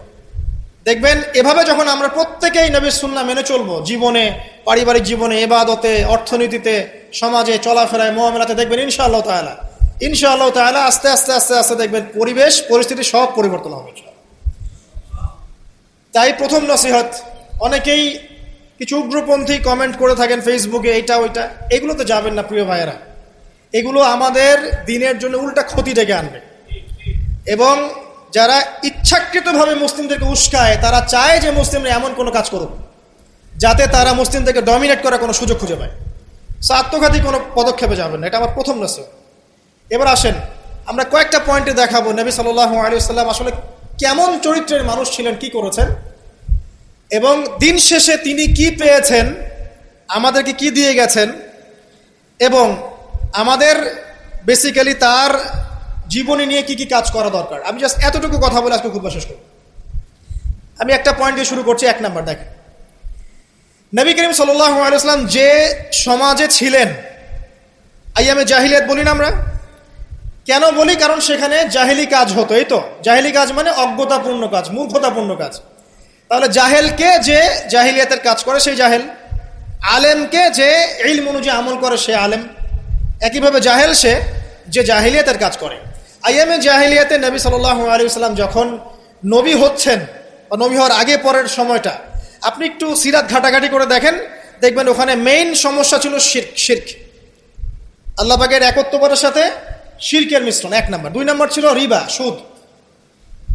দেখবেন এভাবে যখন আমরা প্রত্যেকেই নবীর সুন্নাহ মেনে চলবো, জীবনে, পারিবারিক জীবনে, ইবাদতে, অর্থনীতিতে, সমাজে, চলাফেরায়, মুআমালাতে, দেখবেন ইনশাআল্লাহ তাআলা আস্তে আস্তে আস্তে আস্তে দেখবেন পরিবেশ পরিস্থিতি সব পরিবর্তন হবে। তাই প্রথম নসিহত, অনেকেই কিছু উগ্রপন্থী কমেন্ট করে থাকেন ফেসবুকে, এইটা ওইটা, এগুলোতে যাবেন না প্রিয় ভাইয়েরা। এগুলো আমাদের দিনের জন্য উল্টা ক্ষতি ডেকে আনবে। এবং যারা ইচ্ছাকৃতভাবে মুসলিমদেরকে উস্কায়, তারা চায় যে মুসলিমরা এমন কোনো কাজ করুক যাতে তারা মুসলিমদেরকে ডমিনেট করার কোনো সুযোগ খুঁজে পায়। আত্মঘাতী কোনো পদক্ষেপে যাবেন না, এটা আমার প্রথম নসিহত। এবার আসেন, আমরা কয়েকটা পয়েন্টে দেখাবো নবী সাল্লাল্লাহু আলাইহি ওয়াসাল্লাম আসলে কেমন চরিত্রের মানুষ ছিলেন, কি করেছেন, এবং দিন শেষে তিনি কি পেয়েছেন, আমাদেরকে কি দিয়ে গেছেন, এবং আমাদের বেসিক্যালি তার জীবনী নিয়ে কি কি কাজ করা দরকার। আমি জাস্ট এতটুকু কথা বলে আজকে খুব শেষ করব। আমি একটা পয়েন্ট দিয়ে শুরু করছি। 1 নাম্বার, দেখেন নবী করিম সাল্লাল্লাহু আলাইহি ওয়াসাল্লাম যে সমাজে ছিলেন, আইয়ামে জাহিলিয়াত বলি না আমরা, কেন বলি? কারণ সেখানে জাহেলি কাজ হতো। এই তো জাহেলি কাজ মানে অজ্ঞতাপূর্ণ কাজ, মূর্খতাপূর্ণ কাজ। তাহলে জাহেলকে যে জাহিলিয়াতের কাজ করে সেই জাহেল, আলেমকে যে ইলম অনুযায়ী আমল করে সে আলেম, একইভাবে জাহেল সে যে জাহিলিয়াতের কাজ করে। আইয়ামে জাহিলিয়াতে নবী সাল্লাল্লাহু আলাইহি ওয়াসাল্লাম যখন নবী হচ্ছেন বা নবী হওয়ার আগে পরের সময়টা আপনি একটু সিরাত ঘাটাঘাটি করে দেখেন, দেখবেন ওখানে মেইন সমস্যা ছিল শিরক, আল্লাহ পাকের একত্ববাদের সাথে শিরকের মিশ্রণ 1 নাম্বার। 2 নাম্বার ছিল রিবা, সুদ।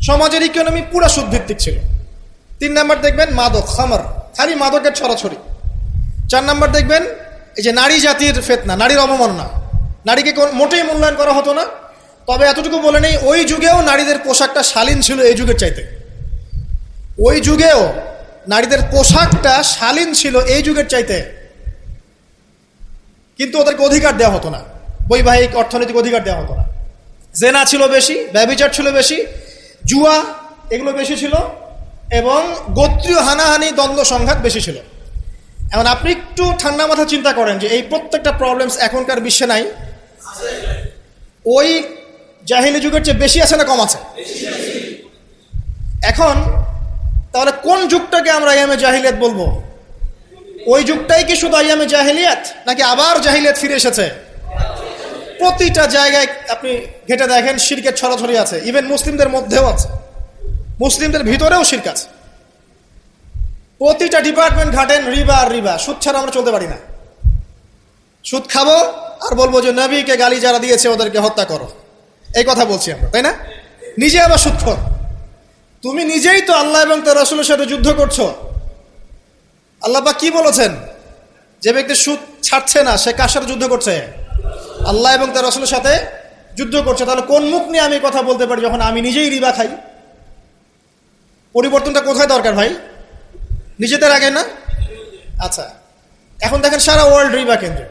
সমাজের ইকোনমি পুরো সুদ ভিত্তিক ছিল। 3 নাম্বার দেখবেন মাদক, খামর, খালি মাদকের ছড়াছড়ি। 4 নাম্বার দেখবেন এই যে নারী জাতির ফিতনা, নারীর অবমাননা, নারীকে মোটেই মূল্যায়ন করা হতো না। তবে এতটুকু বলে নেই, ওই যুগেও নারীদের পোশাকটা শালীন ছিল এই যুগের চাইতে। ওই যুগেও নারীদের পোশাকটা শালীন ছিল এই যুগের চাইতে, কিন্তু ওদেরকে অধিকার দেওয়া হতো না, বৈবাহিক অর্থনৈতিক অধিকার দেওয়া হতো না। জেনা ছিল বেশি, ব্যভিচার ছিল বেশি, জুয়া এগুলো বেশি ছিল, এবং গোত্রীয় হানাহানি, দ্বন্দ্ব সংঘাত বেশি ছিল। এখন আপনি একটু ঠান্ডা মাথা চিন্তা করেন যে এই প্রত্যেকটা প্রবলেমস এখনকার বিশ্বে নাই? ওই জাহিলি যুগের চেয়ে বেশি আছে না কম আছে? এখন তাহলে কোন যুগটাকে আমরা আইয়ামে জাহিলিয়াত বলবো? ওই যুগটাই কি শুধু আইয়ামে জাহিলিয়াত, নাকি আবার জাহিলিয়াত ফিরে এসেছে? প্রতিটা জায়গায় আপনি ঘেটে দেখেন শিরকের ছড়াছড়ি আছে, ইভেন মুসলিমদের মধ্যেও আছে, মুসলিমদের ভিতরেও শিরক আছে। প্রতিটা ডিপার্টমেন্ট ঘাটেন রিবা আর রিবা। সুদ ছাড়া আমরা চলতে পারি না। সুদ খাবো আর বলবো যে নবীকে গালি যারা দিয়েছে ওদেরকে হত্যা করো, এই কথা বলছি আমরা, তাই না? নিজে আবার সুদখোর। তুমি নিজেই তো আল্লাহ এবং তার রাসূলের সাথে যুদ্ধ করছো। আল্লাহ পাক কি বলেছেন? যে ব্যক্তি সুদ ছাড়ছে না সে কার সাথে যুদ্ধ করছে? আল্লাহ এবং তার রাসূলের সাথে যুদ্ধ করছে। তাহলে কোন মুখ নিয়ে আমি কথা বলতে পারি যখন আমি নিজেই রিবা খাই? পরিবর্তনটা কোথায় দরকার ভাই? নিজেদের আগে না? আচ্ছা, এখন দেখেন সারা ওয়ার্ল্ড রিবা কেন্দ্র।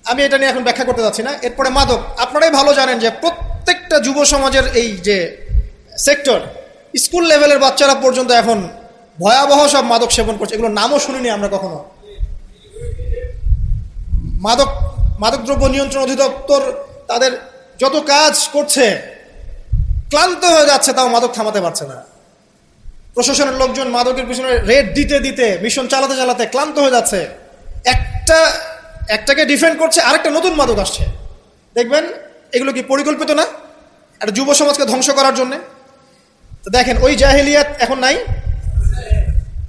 আমি এটা নিয়ে এখন ব্যাখ্যা করতে যাচ্ছি না। এরপরে মাদক, আপনারাই ভালো জানেন যে প্রত্যেকটা যুব সমাজের এই যে সেক্টর, স্কুল লেভেলের বাচ্চারা পর্যন্ত এখন ভয়াবহ সব মাদক সেবন করছে। এগুলো নামও শুনিনি আমরা কখনো। মাদকদ্রব্য নিয়ন্ত্রণ অধিদপ্তর তাদের যত কাজ করছে, ক্লান্ত হয়ে যাচ্ছে, তাও মাদক থামাতে পারছে না। প্রশাসনের লোকজন মাদকের পিছনে রেড দিতে দিতে, মিশন চালাতে চালাতে ক্লান্ত হয়ে যাচ্ছে। একটাকে ডিফেন্ড করছে, আরেকটা নতুন মাদক আসছে। দেখবেন এগুলো কি পরিকল্পিত না? একটা যুব সমাজকে ধ্বংস করার জন্য। তো দেখেন ওই জাহেলিয়াত এখন নাই।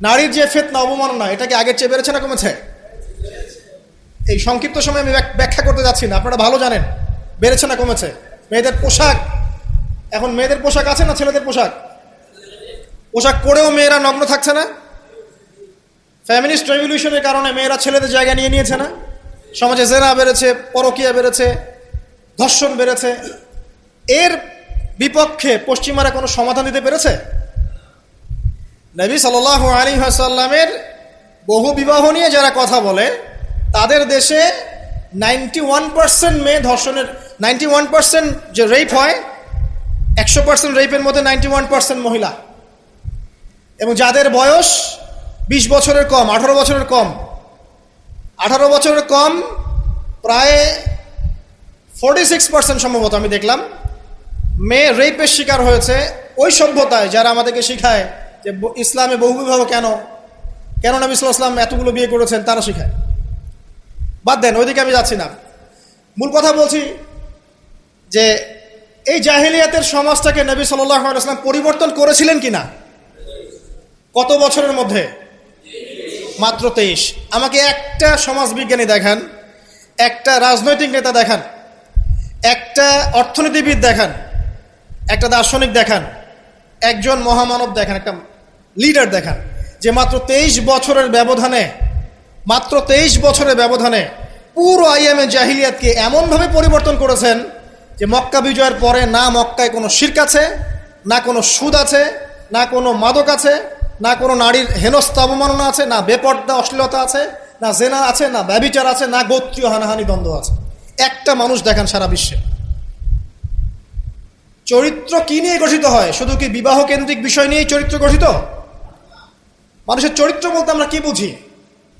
নারীর যে ফিতনা, অবমাননা, এটা কি আগের চেয়ে বেড়েছে না কমেছে? এই সংক্ষিপ্ত সময় আমি ব্যাখ্যা করতে যাচ্ছি না, আপনারা ভালো জানেন বেড়েছে না কমেছে। মেয়েদের পোশাক, এখন মেয়েদের পোশাক আছে না ছেলেদের পোশাক? পোশাক পরেও মেয়েরা নগ্ন থাকছে না? ফ্যামিলিস্ট রেভলিউশনের কারণে মেয়েরা ছেলেদের জায়গা নিয়ে নিয়েছে না? সমাজে জেনা বেড়েছে, পরকীয়া বেড়েছে, ধর্ষণ বেড়েছে। এর বিপক্ষে পশ্চিমারা কোনো সমাধান দিতে পেরেছে? নবী সাল্লাল্লাহু আলাইহি ওয়াসাল্লামের বহু বিবাহ নিয়ে যারা কথা বলে, তাদের দেশে 91% মেয়ে ধর্ষণের, 91% যে রেপ হয়, 100% রেপের মধ্যে 91% মহিলা। এবং যাদের বয়স 20 বছরের কম, 18 বছরের কম, 18 বছরের কম প্রায় 46% সম্ভবত আমি দেখলাম মেয়ে রেপের শিকার হয়েছে। ওই সভ্যতায় যারা আমাদেরকে শিখায় যে ইসলামে বহুবিবাহ কেন নবী সাল্লাল্লাহু আলাইহি ওয়াসাল্লাম এতগুলো বিয়ে করেছেন, তারা শিখায়। বাদ দেন, ওইদিকে আমি যাচ্ছি না। মূল কথা বলছি যে এই জাহেলিয়াতের সমাজটাকে নবী সাল্লাল্লাহু আলাইহি ওয়াসাল্লাম পরিবর্তন করেছিলেন কিনা? কত বছরের মধ্যে? মাত্র 23। আমাকে একটা সমাজবিজ্ঞানী দেখান, একটা রাজনৈতিক নেতা দেখান, একটা অর্থনীতিবিদ দেখান, একটা দার্শনিক দেখান, একজন মহামানব দেখান, একটা লিডার দেখান, যে মাত্র 23 বছরের ব্যবধানে পুরো আইয়ামে জাহিলিয়াতকে এমনভাবে পরিবর্তন করেছেন যে মক্কা বিজয়ের পরে না মক্কায় কোনো শিরক আছে, না কোনো সুদ আছে, না কোনো মাদক আছে, না কোনো নারীর হেনস্থা অবমাননা আছে, না বেপর্দা অশ্লীলতা আছে, না জেনা আছে, না ব্যভিচার আছে, না গোত্রীয় হানাহানি দ্বন্দ্ব আছে। একটা মানুষ দেখান সারা বিশ্বে। চরিত্র কি নিয়ে গঠিত হয়? শুধু কি বিবাহ কেন্দ্রিক বিষয় নিয়েই চরিত্র গঠিত? মানুষের চরিত্র বলতে আমরা কি বুঝি?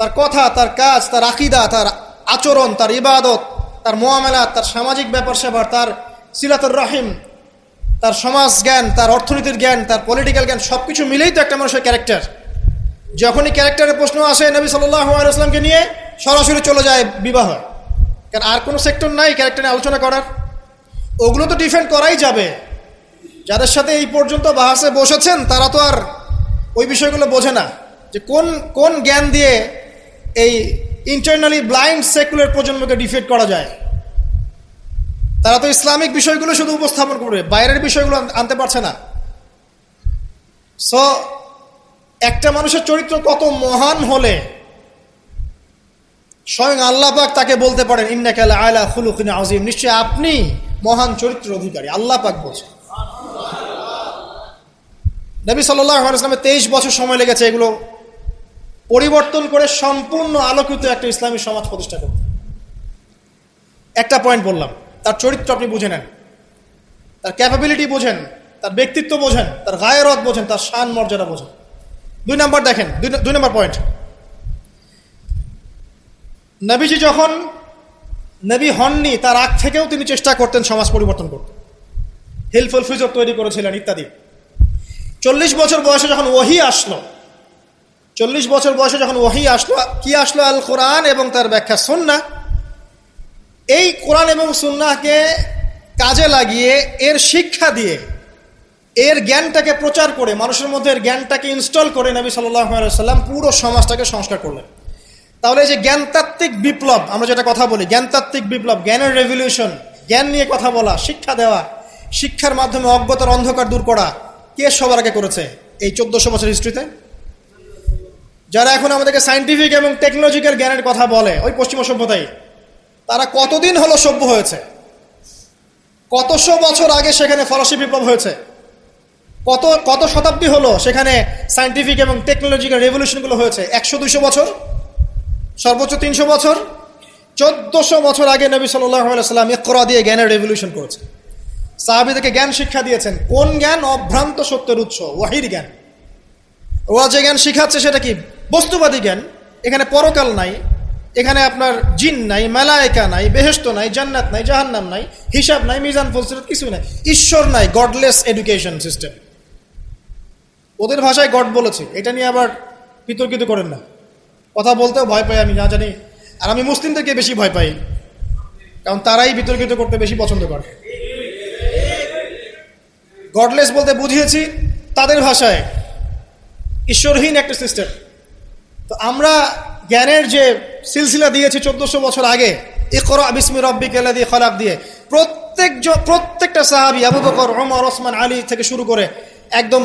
তার কথা, তার কাজ, তার আকীদা, তার আচরণ, তার ইবাদত, তার মুআমালাত, তার সামাজিক ব্যাপার স্যাপার, তার সিলাতুর রাহিম, তার সমাজ জ্ঞান, তার অর্থনীতির জ্ঞান, তার পলিটিক্যাল জ্ঞান, সবকিছু মিলেই তো একটা মানুষের ক্যারেক্টার। যখনই ক্যারেক্টারের প্রশ্ন আসে নবী সাল্লাল্লাহু আলাইহি ওয়াসাল্লামকে নিয়ে সরাসরি চলে যায় বিবাহ। কারণ আর কোনো সেক্টর নাই ক্যারেক্টার নিয়ে আলোচনা করার। ওগুলো তো ডিফেন্ড করাই যাবে। যাদের সাথে এই পর্যন্ত বাহাসে বসেছেন তারা তো আর ওই বিষয়গুলো বোঝে না, যে কোন জ্ঞান দিয়ে এই ইন্টারনালি ব্লাইন্ড সেকুলার প্রজন্মকে ডিফেট করা যায়। তারা তো ইসলামিক বিষয়গুলো শুধু উপস্থাপন করবে, বাইরের বিষয়গুলো আনতে পারছে না। সো একটা মানুষের চরিত্র কত মহান হলে স্বয়ং আল্লাহ পাক তাকে বলতে পারেন ইন্নাকা লাআলা খুলুকিন আযীম, নিশ্চয় আপনি মহান চরিত্রের অধিকারী। আল্লাহ পাক বলছেন। নবী সাল্লাল্লাহু আলাইহি ওয়াসাল্লামের 23 বছর সময় লেগেছে এগুলো পরিবর্তন করে সম্পূর্ণ আলোকিত একটা ইসলামী সমাজ প্রতিষ্ঠা করতে। একটা পয়েন্ট বললাম, তার চরিত্র আপনি বুঝে নেন, তার ক্যাপাবিলিটি বোঝেন, তার ব্যক্তিত্ব বোঝেন, তার গায়রত বোঝেন, তার শান মর্যাদা বোঝেন। 2 নম্বর দেখেন, 2 নম্বর পয়েন্ট, নবীজি যখন নবী হননি তার আগ থেকেও তিনি চেষ্টা করতেন সমাজ পরিবর্তন করতে, হিলফুল ফিজর তৈরি করেছিলেন ইত্যাদি। 40 বছর বয়সে যখন ওহী আসলো, 40 বছর বয়সে যখন ওহী আসলো, কি আসলো? আল কোরআন এবং তার ব্যাখ্যা সুন্নাহ। এই কোরআন এবং সুন্নাহকে কাজে লাগিয়ে, এর শিক্ষা দিয়ে, এর জ্ঞানটাকে প্রচার করে, মানুষের মধ্যে এর জ্ঞানটাকে ইনস্টল করে নবী সাল্লাল্লাহু আলাইহি ওয়াসাল্লাম পুরো সমাজটাকে সংস্কার করলেন। তাহলে এই যে জ্ঞানতাত্ত্বিক বিপ্লব, আমরা যেটা কথা বলি জ্ঞানতাত্ত্বিক বিপ্লব, জ্ঞানের রেভলিউশন, জ্ঞান নিয়ে কথা বলা, শিক্ষা দেওয়া, শিক্ষার মাধ্যমে অজ্ঞতার অন্ধকার দূর করা, কে সবার আগে করেছে এই 1400 বছর হিস্ট্রিতে? যারা এখন আমাদেরকে সায়েন্টিফিক এবং টেকনোলজিক্যাল জ্ঞানের কথা বলে, ওই পশ্চিমা সভ্যতাই, তারা কতদিন হলো সভ্য হয়েছে? কতশো বছর আগে সেখানে ফরাসি বিপ্লব হয়েছে, কত শতাব্দী হলো সেখানে সায়েন্টিফিক এবং টেকনোলজিক্যাল রেভলিউশনগুলো হয়েছে? 100-200 বছর, সর্বোচ্চ 300 বছর। 1400 বছর আগে নবী সাল্লাল্লাহু আলাইহি ওয়াসাল্লাম ইকরা দিয়ে জ্ঞানের রেভলিউশন করেছে। সাহাবীদেরকে জ্ঞান শিক্ষা দিয়েছেন। কোন জ্ঞান? অভ্রান্ত সত্যের উৎস, ওয়াহির জ্ঞান। ওরা যে জ্ঞান শিখাচ্ছে সেটা কি? বস্তুবাদী জ্ঞান। এখানে পরকাল নাই, এখানে আপনার জিন নাই, মালায়েকা নাই, বেহেশত নাই, জান্নাত নাই, জাহান্নাম নাই, হিসাব নাই, মিজান ফজিলত কিছু নাই, ঈশ্বর নাই। Godless education system. ওদের ভাষায় গড বলেছে, এটা নিয়ে আবার বিতর্কিত করেন না। কথা বলতেও ভয় পাই আমি, না জানি। আর আমি মুসলিমদেরকে বেশি ভয় পাই, কারণ তারাই বিতর্কিত করতে বেশি পছন্দ করে। গডলেস বলতে বুঝিয়েছি তাদের ভাষায় ঈশ্বরহীন একটা সিস্টেম। তো আমরা জ্ঞানের যে সিলসিলা দিয়েছি 1400 বছর আগে, ইকরা বিসমি রাব্বিকাল্লাযী খলাক দিয়ে, প্রত্যেকটা সাহাবী, আবু বকর, ওমর, ওসমান, আলী থেকে শুরু করে একদম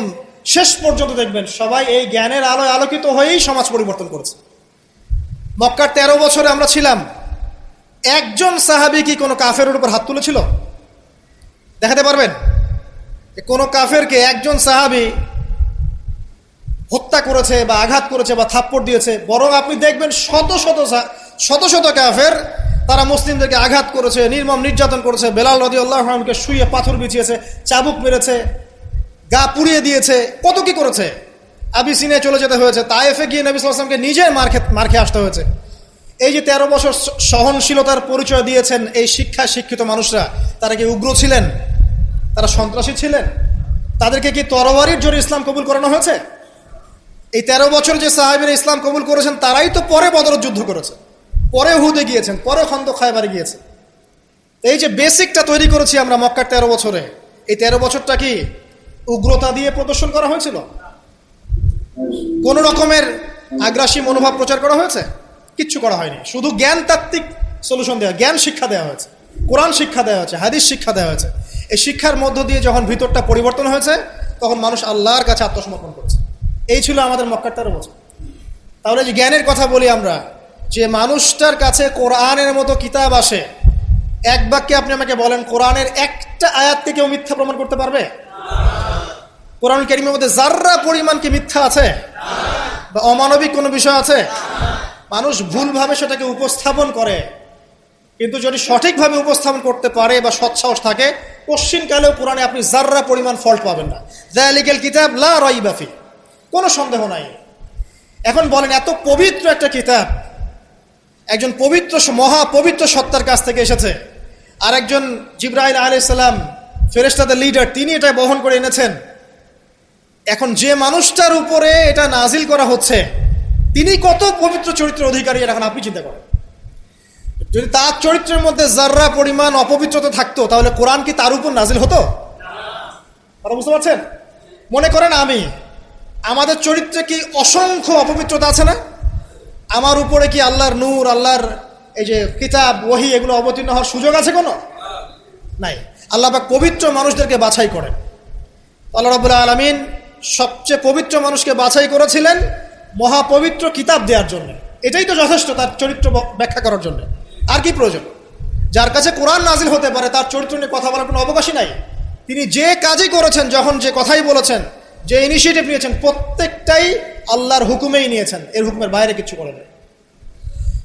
শেষ পর্যন্ত দেখবেন সবাই এই জ্ঞানের আলোয় আলোকিত হয়েই সমাজ পরিবর্তন করেছে। মক্কার 13 বছরে আমরা ছিলাম, একজন সাহাবী কি কোনো কাফেরের উপর হাত তুলেছিল? দেখাতে পারবেন? কোন কাফেরকে একজন সাহাবী হত্যা করেছে বা আঘাত করেছে বা থাপ্পড় দিয়েছে? বরং আপনি দেখবেন শত শত কাফের তারা মুসলিমদেরকে আঘাত করেছে, নির্মম নির্যাতন করেছে। বেলাল রাদিয়াল্লাহু আনহুকে শুইয়ে পাথর বিছিয়েছে, চাবুক মেরেছে, গা পুড়িয়ে দিয়েছে, কত কি করেছে। আবিসিনিয়ায় চলে যেতে হয়েছে, তায়েফে গিয়ে নবী সাল্লাল্লাহু আলাইহি ওয়াসাল্লামকে নিজের মার খেয়ে আসতে হয়েছে। এই যে 13 বছর সহনশীলতার পরিচয় দিয়েছেন এই শিক্ষিত মানুষরা, তারা কি উগ্র ছিলেন? তারা সন্ত্রাসী ছিলেন? তাদেরকে কি তরবারির জোরে ইসলাম কবুল করানো হয়েছে? এই 13 বছর যে সাহাবীরা ইসলাম কবুল করেছেন, তারাই তো পরে বদরের যুদ্ধ করেছে, পরে উহুদে গিয়েছেন, পরে খন্দক খায়বারে গিয়েছে। এই যে বেসিকটা তৈরি করেছি আমরা মক্কার 13 বছরে, এই 13 বছরটা কি উগ্রতা দিয়ে প্রদর্শন করা হয়েছিল? কোন রকমের আগ্রাসী মনোভাব প্রচার করা হয়েছে? কিচ্ছু করা হয়নি। শুধু জ্ঞান তাত্ত্বিক সলিউশন দেওয়া, জ্ঞান শিক্ষা দেওয়া হয়েছে, কোরআন শিক্ষা দেওয়া হয়েছে, হাদিস শিক্ষা দেওয়া হয়েছে। এই শিক্ষার মধ্য দিয়ে যখন ভিতরটা পরিবর্তন হয়েছে, তখন মানুষ আল্লাহর কাছে আত্মসমর্পণ করেছে। এই ছিল আমাদের মক্কার 13 বছর। তাহলে যে জ্ঞানের কথা বলি আমরা, যে মানুষটার কাছে কোরআনের মতো কিতাব আসে, এক বাক্যে আপনি আমাকে বলেন কোরআনের একটা আয়াতকে কেউ মিথ্যা প্রমাণ করতে পারবে? কোরআন কারীমের মধ্যে যাররা পরিমাণ কি মিথ্যা আছে বা অমানবিক কোনো বিষয় আছে? মানুষ ভুলভাবে সেটাকে উপস্থাপন করে, কিন্তু যদি সঠিকভাবে উপস্থাপন করতে পারে বা সৎসাহস থাকে, কোশ্চিনকালেও কোরআনে আপনি যাররা পরিমাণ ফল্ট পাবেন না। যালিকাল কিতাব লা রাইবা ফি, কোনো সন্দেহ নাই। এখন বলেন, এত পবিত্র একটা কিতাব একজন পবিত্র মহাপবিত্র সত্তার কাছ থেকে এসেছে, আর একজন জিবরাইল আলাইহিস সালাম, ফেরেশতাদের লিডার, তিনি এটা বহন করে এনেছেন। এখন যে মানুষটার উপরে এটা নাজিল করা হচ্ছে, তিনি কত পবিত্র চরিত্রের অধিকারী, এখন আপনি চিন্তা করেন। যদি তার চরিত্রের মধ্যে যাররা পরিমাণ অপবিত্রতা থাকতো, তাহলে কোরআন কি তার উপর নাজিল হতো? আপনারা বুঝতে পারছেন? মনে করেন আমাদের চরিত্রে কি অসংখ্য অপবিত্রতা আছে না? আমার উপরে কি আল্লাহর নূর, আল্লাহর এই যে কিতাব, ওহী, এগুলো অবতীর্ণ হওয়ার সুযোগ আছে কোনো? নাই। আল্লাহ পাক পবিত্র মানুষদেরকে বাছাই করেন। আল্লাহ রাব্বুল আলামিন সবচেয়ে পবিত্র মানুষকে বাছাই করেছিলেন মহাপবিত্র কিতাব দেওয়ার জন্য। এটাই তো যথেষ্ট তার চরিত্র ব্যাখ্যা করার জন্য। আর কি প্রয়োজন? যার কাছে কোরআন নাজিল হতে পারে, তার চরিত্র নিয়ে কথা বলার কোনো অবকাশই নাই। তিনি যে কাজই করেছেন, যখন যে কথাই বলেছেন, যে ইনিশিয়েটিভ নিয়েছেন, প্রত্যেকটাই আল্লাহর হুকুমেই নিয়েছেন, এর হুকুমের বাইরে কিছু করেন।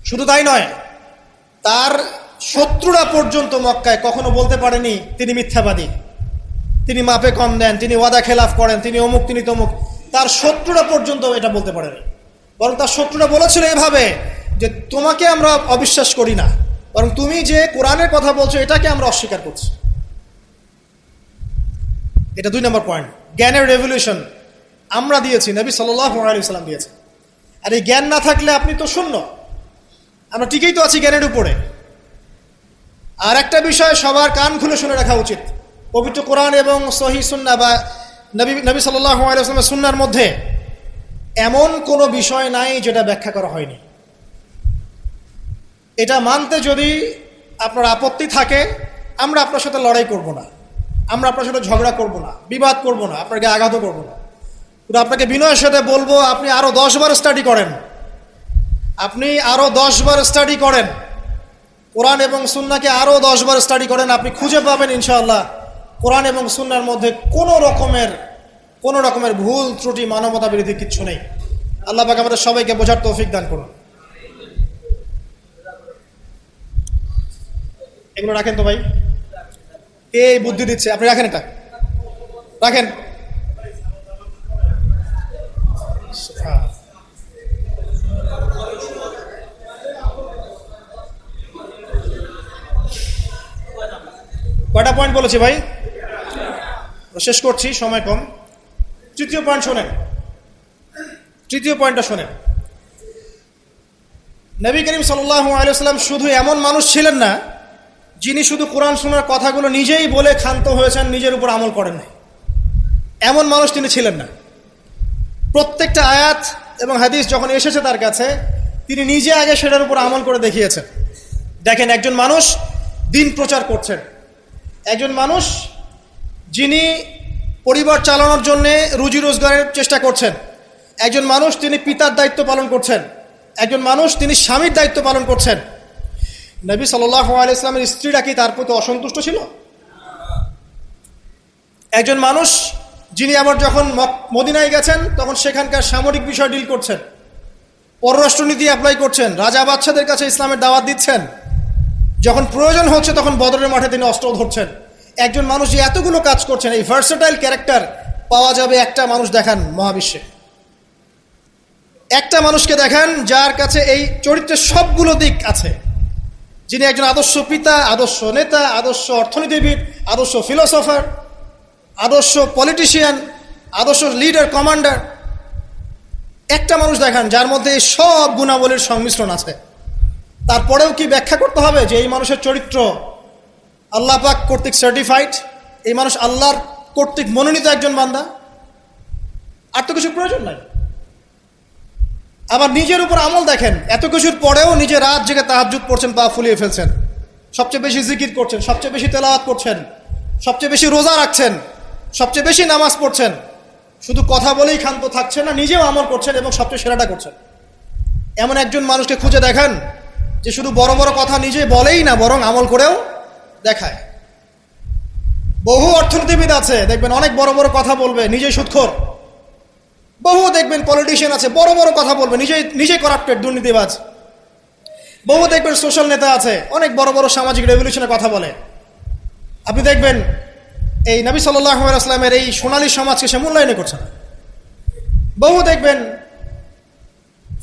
শুধু তাই নয়, তার শত্রুরা পর্যন্ত মক্কায় কখনো বলতে পারেনি তিনি মিথ্যাবাদী, তিনি মাপে কম দেন, তিনি ওয়াদা খেলাফ করেন, তিনি অমুক, তিনি তমুক। তার শত্রুরা পর্যন্ত এটা বলতে পারেনি। বরং তার শত্রুরা বলেছিল এভাবে যে, তোমাকে আমরা অবিশ্বাস করি না, বরং তুমি যে কোরআনের কথা বলছো এটাকে আমরা অস্বীকার করছি। এটা 2 নম্বর পয়েন্ট, জ্ঞানের রেভলিউশন। আমরা দিয়েছি, নবী সাল্লাল্লাহু আলাইহি ওয়াসাল্লাম দিয়েছেন। আর এই জ্ঞান না থাকলে আপনি তো শূন্য। আমরা ঠিকই তো আছি জ্ঞানের উপরে। আর একটা বিষয় সবার কান খুলে শুনে রাখা উচিত, পবিত্র কোরআন এবং সহিহ সুন্নাহ বা নবী সাল্লাল্লাহু আলাইহি ওয়াসাল্লামের সুন্নাহর মধ্যে এমন কোনো বিষয় নাই যেটা ব্যাখ্যা করা হয়নি। এটা মানতে যদি আপনার আপত্তি থাকে, আমরা আপনার সাথে লড়াই করব না, আমরা আপনার সাথে ঝগড়া করব না, বিবাদ করব না, আপনাকে আঘাতও করব না। কিন্তু আপনাকে বিনয়ের সাথে বলবো, আপনি আরো 10 বার স্টাডি করেন, আপনি আরো 10 বার স্টাডি করেন, কোরআন এবং সুন্নাহকে আরো 10 বার স্টাডি করেন। আপনি খুঁজে পাবেন ইনশাআল্লাহ কোরআন এবং সুন্নাহর মধ্যে কোনো রকমের ভুল ত্রুটি, মানবতা বিরোধী কিচ্ছু নেই। আল্লাহ পাক আমাদের সবাইকে বোঝার তৌফিক দান করুন। এগুলো রাখেন তো ভাই, কে বুদ্ধি দিচ্ছে? আপনি রাখেন, এটা রাখেন। কয়টা পয়েন্ট বলেছি ভাই? শেষ করছি, সময় কম। তৃতীয় পয়েন্ট শোনেন, তৃতীয় পয়েন্টটা শোনেন। নবী করিম সাল্লাল্লাহু আলাইহি ওয়াসাল্লাম শুধু এমন মানুষ ছিলেন না যিনি শুধু কোরআন শোনার কথাগুলো নিজেই বলে ক্ষান্ত হয়েছেন, নিজের উপর আমল করেন নাই। এমন মানুষ তিনি ছিলেন না। প্রত্যেকটা আয়াত এবং হাদিস যখন এসেছে তার কাছে, তিনি নিজে আগে সেটার উপর আমল করে দেখিয়েছেন। দেখেন, একজন মানুষ দিন প্রচার করছেন, একজন মানুষ যিনি পরিবার চালানোর জন্য রুজি রোজগারের চেষ্টা করছেন, একজন মানুষ তিনি পিতার দায়িত্ব পালন করছেন, একজন মানুষ তিনি স্বামীর দায়িত্ব পালন করছেন। নবী সাল্লাল্লাহু আলাইহি ওয়াসাল্লামের স্ত্রীরা কি তার প্রতি অসন্তুষ্ট ছিল? একজন মানুষ যিনি আবার যখন মদিনায় গেছেন তখন সেখানকার সামরিক বিষয় ডিল করছেন, পররাষ্ট্রনীতি অ্যাপ্লাই করছেন, রাজা বাদশাদের কাছে ইসলামের দাওয়াত দিচ্ছেন, যখন প্রয়োজন হচ্ছে তখন বদরের মাঠে তিনি অস্ত্র ধরছেন। একজন মানুষ যে এতগুলো কাজ করছেন, এই ভার্সেটাইল ক্যারেক্টার পাওয়া যাবে একটা মানুষ দেখান মহাবিশ্বে। একটা মানুষকে দেখান যার কাছে এই চরিত্রের সবগুলো দিক আছে, যিনি একজন আদর্শ পিতা, আদর্শ নেতা, আদর্শ অর্থনীতিবিদ, আদর্শ ফিলোসফার, আদর্শ পলিটিশিয়ান, আদর্শ লিডার, কমান্ডার। একটা মানুষ দেখান যার মধ্যে এই সব গুণাবলীর সংমিশ্রণ আছে। তারপরেও কি ব্যাখ্যা করতে হবে যে এই মানুষের চরিত্র আল্লাহ পাক কর্তৃক সার্টিফাইড, এই মানুষ আল্লাহর কর্তৃক মনোনীত একজন বান্দা? আর তো কিছু প্রয়োজন নাই। আবার নিজের উপর আমল দেখেন, এত কিছুর পরেও নিজে রাত জেগে তাহাজ্জুদ পড়ছেন, পা ফুলিয়ে ফেলছেন, সবচেয়ে বেশি জিকির করছেন, সবচেয়ে বেশি তেলাওয়াত করছেন, সবচেয়ে বেশি রোজা রাখছেন, সবচেয়ে বেশি নামাজ পড়ছেন। শুধু কথা বলেই ক্ষান্ত থাকছেন না, নিজেও আমল করছেন এবং সবচেয়ে সেরাটা করছেন। এমন একজন মানুষকে খুঁজে দেখান যে শুধু বড় বড় কথা নিজে বলেই না, বরং আমল করেও দেখায়। বহু অর্থনীতিবিদ আছে দেখবেন অনেক বড় বড় কথা বলবে, নিজেই সুদখোর। বহু দেখবেন পলিটিশিয়ান আছে বড় বড় কথা বলবে, নিজেই করাপ্টেড, দুর্নীতিবাজ। বহু দেখবেন সোশ্যাল নেতা আছে অনেক বড় বড় সামাজিক রেভলিউশনের কথা বলে। আপনি দেখবেন এই নবী সাল্লাল্লাহু আলাইহি ওয়াসাল্লামের এই সোনালী সমাজকে সে মূল্যায়ন করছে না। বহু দেখবেন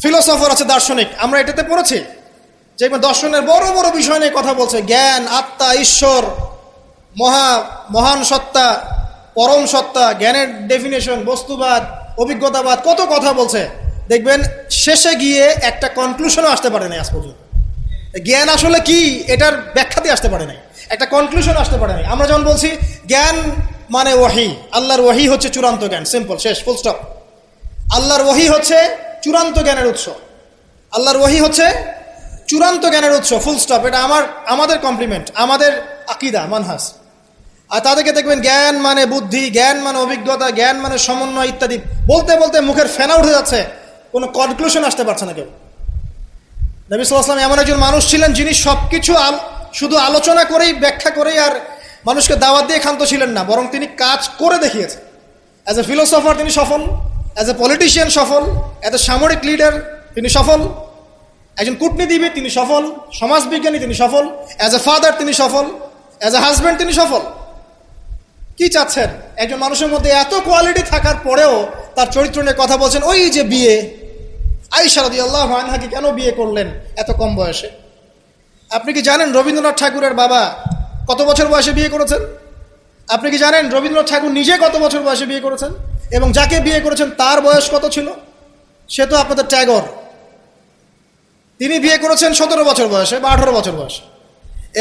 ফিলোসফার আছে, দার্শনিক, আমরা এটাতে পড়েছি যে দর্শনের বড় বড় বিষয় নিয়ে কথা বলছে, জ্ঞান, আত্মা, ঈশ্বর, মহান সত্তা, পরম সত্তা, জ্ঞানের ডেফিনেশন, বস্তুবাদ, অভিজ্ঞতাবাদ, কত কথা বলছে। দেখবেন শেষে গিয়ে একটা কনক্লুশনও আসতে পারে নাই আজ পর্যন্ত। জ্ঞান আসলে কি এটার ব্যাখ্যাতে আসতে পারে নাই, একটা কনক্লুশন আসতে পারে নাই। আমরা যখন বলছি জ্ঞান মানে ওয়াহি, আল্লাহর ওয়াহি হচ্ছে চূড়ান্ত জ্ঞান, সিম্পল, শেষ, ফুল স্টপ। আল্লাহর ওয়াহি হচ্ছে চূড়ান্ত জ্ঞানের উৎস, আল্লাহর ওয়াহি হচ্ছে চূড়ান্ত জ্ঞানের উৎস, ফুল স্টপ। এটা আমাদের কমপ্লিমেন্ট, আমাদের আকীদা, মানহাজ। আর তাদেরকে দেখবেন জ্ঞান মানে বুদ্ধি, জ্ঞান মানে অভিজ্ঞতা, জ্ঞান মানে সমন্বয় ইত্যাদি বলতে বলতে মুখের ফেনা উঠে যাচ্ছে, কোনো কনক্লুশন আসতে পারছে না কেউ। নবী সাল্লাল্লাহু আলাইহি ওয়াসাল্লাম এমন একজন মানুষ ছিলেন যিনি সবকিছু শুধু আলোচনা করেই, ব্যাখ্যা করেই আর মানুষকে দাওয়াত দিয়ে ক্ষান্ত ছিলেন না, বরং তিনি কাজ করে দেখিয়েছেন। অ্যাজ এ ফিলোসফার তিনি সফল, অ্যাজ এ পলিটিশিয়ান সফল, অ্যাজ এ সামরিক লিডার তিনি সফল, একজন কূটনীতিবিদ তিনি সফল, সমাজবিজ্ঞানী তিনি সফল, অ্যাজ এ ফাদার তিনি সফল, অ্যাজ এ হাজব্যান্ড তিনি সফল। কি চাচ্ছেন? একজন মানুষের মধ্যে এত কোয়ালিটি থাকার পরেও তার চরিত্র নিয়ে কথা বলছেন। ওই যে বিয়ে, আয়েশা রাদিয়াল্লাহু আনহাকে কেন বিয়ে করলেন এত কম বয়সে? আপনি কি জানেন রবীন্দ্রনাথ ঠাকুরের বাবা কত বছর বয়সে বিয়ে করেছেন? আপনি কি জানেন রবীন্দ্রনাথ ঠাকুর নিজে কত বছর বয়সে বিয়ে করেছেন? এবং যাকে বিয়ে করেছেন তার বয়স কত ছিল? সে তো আপনাদের ট্যাগর। তিনি বিয়ে করেছেন 17 বছর বয়সে বা 18 বছর বয়সে,